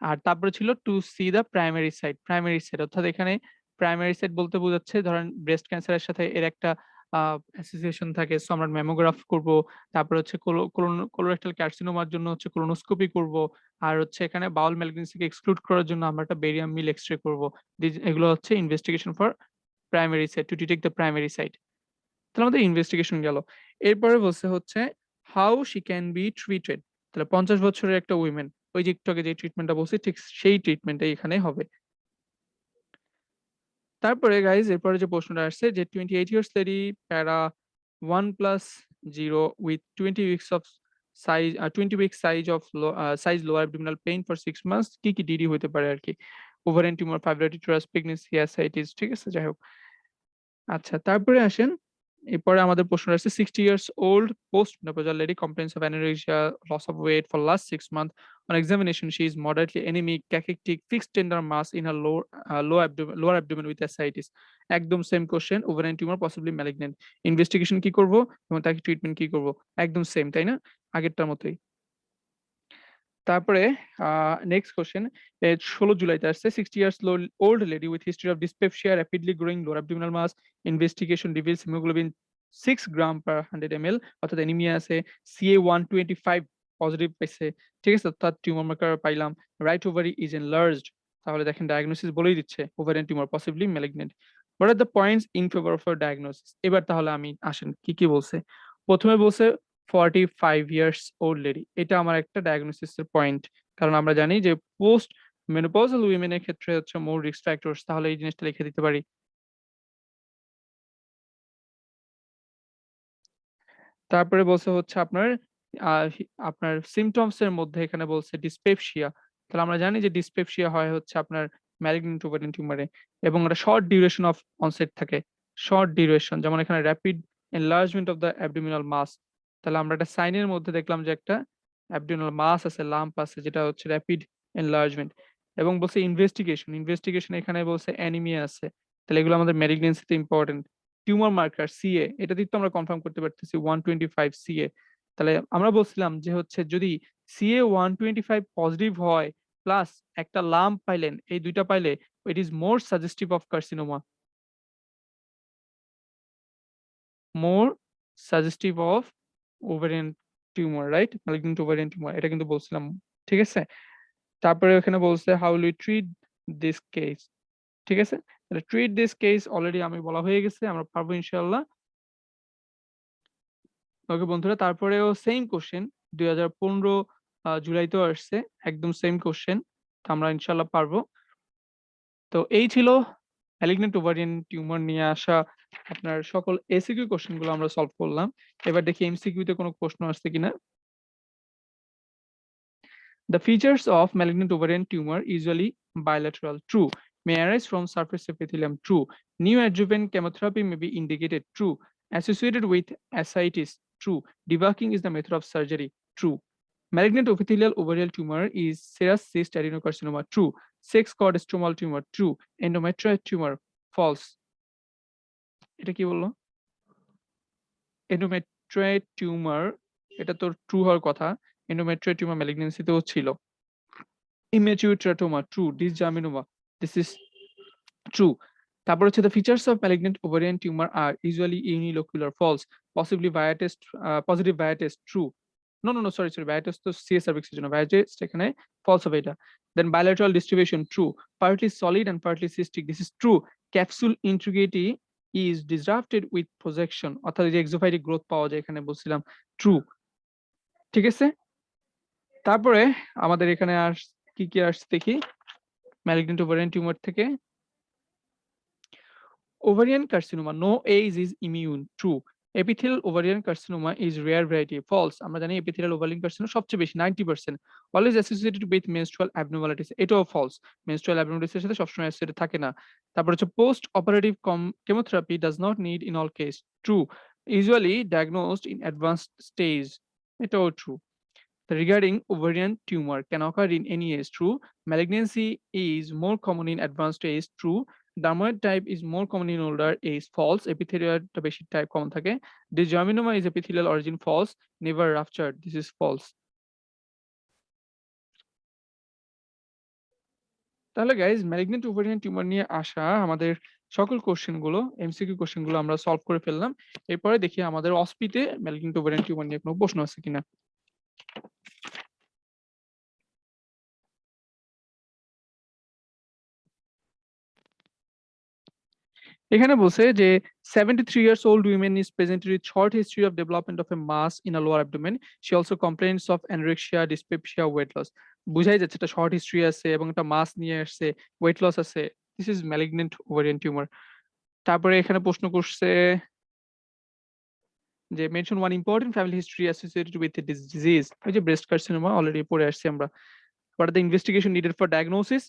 আর তারপরে ছিল to see the primary site, অর্থাৎ এখানে প্রাইমারি সাইট বলতে বোঝাচ্ছে ধরেন ব্রেস্ট ক্যান্সারের সাথে এর একটা অ্যাসোসিয়েশন থাকে, সো আমরা ম্যামোগ্রাফ করব। তারপরে হচ্ছে কোলোরেক্টাল কার্সিনোমার জন্য হচ্ছে কোলোনোস্কোপি করব। আর হচ্ছে এখানে বাউল ম্যালিগনেন্সিকে এক্সক্লুড করার জন্য আমরা একটা বেরিয়াম মিল এক্সরে করব। এগুলো হচ্ছে investigation for primary site, to detect the primary site. তাহলে আমাদের ইনভেস্টিগেশন গেল। এরপরে বলছে হচ্ছে how she can be treated. তাহলে 50 বছরের একটা উইমেন, ওই যে একটু আগে যে ট্রিটমেন্টটা বলছি ঠিক সেই ট্রিটমেন্টটাই এখানে হবে। তারপরে গাইস এরপরে যে প্রশ্নটা আসছে যে 28 years lady, para 1+0 with 20 weeks of size 20 week size lower abdominal pain for 6 months, কি কি ডিডি হতে পারে আর কি? Ovarian tumour, fibroid tumour, pregnancy, ascites, ঠিক আছে, যাই হোক। আচ্ছা, তারপরে আসেন, এরপরে আমাদের প্রশ্ন আসছে 60 years old post-menopausal lady complains of anorexia, loss of weight for last 6 months. On examination, she is moderately anemic, cachectic, fixed tender mass in her lower abdomen with ascites. একদম same question, ovarian tumour possibly malignant. Investigation কি করব এবং তাকে ট্রিটমেন্ট কি করব? একদম সেম, তাই না? আগেরটার মতোই। তারপরে নেক্সট কোয়েশ্চেন 16 জুলাইতে আসছে 60 years old lady with history of dyspepsia, rapidly growing lower abdominal mass, investigation reveals hemoglobin 6 gram per 100 ml, অর্থাৎ অ্যানিমিয়া আছে, CA-125 পজিটিভ পাইছে, ঠিক আছে? অর্থাৎ টিউমার মার্কার পাইলাম, রাইট ওভারি ইজ এনলার্জড। তাহলে দেখেন ডায়াগনোসিস বলেই দিচ্ছে ovarian tumour possibly malignant. What are the points in favour of diagnosis? এবার তাহলে আমি আসেন কি কি বলছে। প্রথমে বলছে 45 ইয়ার্স ওল্ড লেডি, এটা আমার একটা ডায়াগনোসিস এর পয়েন্ট। কারণ আমরা জানি যে পোস্ট মেনোপজাল উইমেন এর ক্ষেত্রে হচ্ছে মোর রিস্ক ফ্যাক্টরস, তাহলে এই জিনিসটা লিখে দিতে পারি। তারপরে বলছে হচ্ছে আপনার আপনার সিম্পটমস এর মধ্যে এখানে বলছে ডিসপেপসিয়া। তাহলে আমরা জানি যে ডিসপেপসিয়া হয় হচ্ছে আপনার ম্যালিগন্যান্ট ওভারিয়ান টিউমারে, এবং এটা শর্ট ডিউরেশন অফ অনসেট থাকে। শর্ট ডিউরেশন, যেমন এখানে rapid enlargement of the abdominal mass. তাহলে আমরা একটা সাইনের মধ্যে দেখলাম যে একটা অ্যাবডোমিনাল মাস আছে, লাম্প আছে, যেটা হচ্ছে র‍্যাপিড এনলার্জমেন্ট। এবং বলছে ইনভেস্টিগেশন, ইনভেস্টিগেশন এখানে বলছে অ্যানিমিয়া আছে। তাহলে এগুলো আমাদের ম্যালিগন্যান্সিতে ইম্পর্টেন্ট। টিউমার মার্কার সিএ, এটা দিয়ে তো আমরা কনফার্ম করতে পারতেছি 125 সিএ। তাহলে আমরা বলছিলাম যে হচ্ছে যদি সিএ 125 পজিটিভ হয় প্লাস একটা লাম্প পাইলেন, এই দুইটা পাইলে it is more suggestive of carcinoma, more suggestive of ovarian tumour, right? Malignant ovarian tumour, এটা কিন্তু বলছিলাম, ঠিক আছে? তারপরে এখানে বলছে how will you treat this case, ঠিক আছে? তাহলে ট্রিট দিস কেস অলরেডি আমি বলা হয়ে গেছে, আমরা পারবো ইনশাআল্লাহ। ওকে বন্ধুরা, তারপরেও সেম কোশ্চেন 2015 জুলাইতেও আসছে, একদম সেম কোশ্চেন। তো আমরা ইনশাআল্লাহ পারবো। তো এই ছিল ম্যালিগন্যান্ট ওভারিয়ান টিউমার নিয়ে আসা আপনার সকল এসিকিউ কোশ্চেন গুলো আমরা সলভ করলাম। এবার দেখি এমসিকিউ তে কোনো প্রশ্ন আসছে কিনা। The features of malignant ovarian tumor usually bilateral. True. May arise from surface epithelium. True. Neoadjuvant chemotherapy may be indicated. True. Associated with ascites. True. Debulking is the method of surgery. True. Malignant epithelial ovarian tumor is serous cyst adenocarcinoma. True. Sex cord stromal tumor. True. Endometrioid tumor. False. এটা কি বললো? Endometrioid tumor, এটা তো ট্রু হওয়ার কথা। Endometrioid tumor malignancy তেও ছিল। Immature teratoma, true. Dysgerminoma, this is true. তারপর হচ্ছে the features of malignant ovarian tumor are usually unilocular, false. Possibly via test, positive via test, true. No, sorry, via test তো CS cervix এর জন্য, via test এখানে false হবে এটা। Then bilateral distribution, true. Partly solid and partly cystic, this is true. Capsule integrity is disrupted with projection, অর্থাৎ যে exophytic growth পাওয়া যায় এখানে বলছিলাম, true. ঠিক আছে? তারপরে আমাদের এখানে আর কি কি আসছে দেখি ম্যালিগন্যান্ট ওভারিয়ান টিউমার থেকে। Ovarian carcinoma, no age is immune, true. Epithelial ovarian carcinoma is rare variety, false. আমরা জানি epithelial ovarian carcinoma সবচেয়ে বেশি 90%, always associated with menstrual abnormalities, এটাও false. Menstrual abnormalities এর সাথে সবসময় associated থাকে না। তারপর হচ্ছে post operative chemotherapy does not need in all case, true. Usually diagnosed in advanced stage, এটাও true. Regarding ovarian tumor can occur in any age, true. Malignancy is more common in advanced age, true. Dermoid type is more common in older age, false. Epithelial বেশি type common থাকে। Dysgerminoma is epithelial origin, false. Never ruptured, this is false. তাহলে গাইজ ম্যালিগন্যান্ট ওভারিয়ান টিউমার নিয়ে আসা আমাদের সকল কোশ্চেন গুলো, এমসিকিউ কোশ্চেন গুলো আমরা সলভ করে ফেললাম। এরপরে দেখি আমাদের অসপিতে ম্যালিগন্যান্ট ওভারিয়ান টিউমার নিয়ে কোনো প্রশ্ন আছে কিনা। এখানে বলছে যে 73 years old woman is presented with short history of development of a mass in a lower abdomen. She also complains of anorexia, dyspepsia, weight loss. বুঝাই যাচ্ছে এটা শর্ট হিস্ট্রি আছে এবং একটা মাস নিয়ে আসছে, ওয়েট লস আছে। This is malignant ovarian tumour. তারপরে এখানে প্রশ্ন করছে যে mention one important family history associated with this disease, ওই যে ব্রেস্ট কার্সিনোমা অলরেডি পড়ে আসছি আমরা। What are the investigation needed for diagnosis?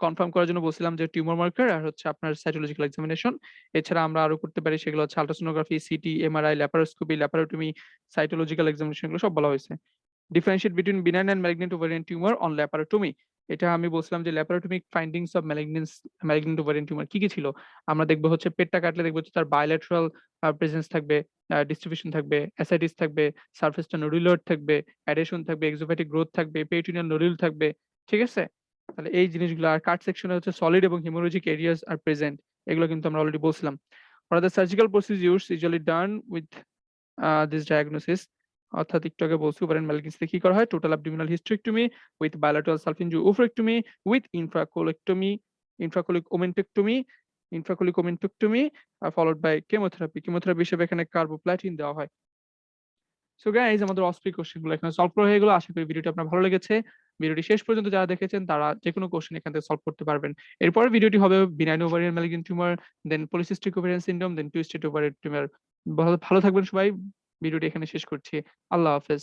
Confirm করার জন্য বলছিলাম যে টিউমার মার্কার আর হচ্ছে আপনার সাইটোলজিক্যাল এক্সামিনেশন। এছাড়া আমরা আরো করতে পারি সেগুলো হচ্ছে ultrasonography, CT, MRI, laparoscopy, laparotomy, cytological examination এগুলো সব বলা হয়েছে। Differentiate between benign and malignant ovarian tumour on laparotomy. এটা আমি বলছিলাম যে laparotomic findings of malignant ovarian tumour কি ছিল? আমরা দেখব হচ্ছে পেটটা কাটলে দেখব হচ্ছে তার বায়োল্যাটারাল প্রেজেন্স থাকবে, ডিস্ট্রিবিউশন থাকবে, অ্যাসাইটিস থাকবে, সারফেসটা নোডুলার থাকবে, অ্যাডেশন থাকবে, এক্সোফ্যাটিক গ্রোথ থাকবে, পেরিটোনিয়াল নোডুল থাকবে। ঠিক আছে? তাহলে এই জিনিসগুলো আর কাট সেকশনে হচ্ছে সলিড এবং হেমোরেজিক এরিয়াস আর প্রেজেন্ট। এগুলো কিন্তু আমরা অলরেডি বলছিলাম। What are the surgical procedures usually done with this diagnosis? অর্থাৎ একটু আগে বলছি ওভারিয়ান ম্যালিগনেন্সিতে কি করা হয়? Total abdominal hysterectomy with bilateral salpingo-oophorectomy with infracolic omentectomy followed by chemotherapy. Chemotherapy হিসেবে এখানে কার্বোপ্লাটিন দেওয়া হয়। সো গাইস আমাদের অস্পি কোশ্চেন গুলো এখানে সলভ করা হয়ে গেল। আশা করি ভিডিওটি আপনার ভালো লেগেছে। ভিডিওটি শেষ পর্যন্ত যারা দেখেছেন তারা যেকোনো কোশ্চেন এখান থেকে সলভ করতে পারবেন। এরপরের ভিডিওটি হবে benign ovarian malignant tumour, then polycystic ovarian syndrome, then twisted ovarian tumour. ভালো থাকবেন সবাই। ভিডিওটি এখানে শেষ করছি। আল্লাহ হাফেজ।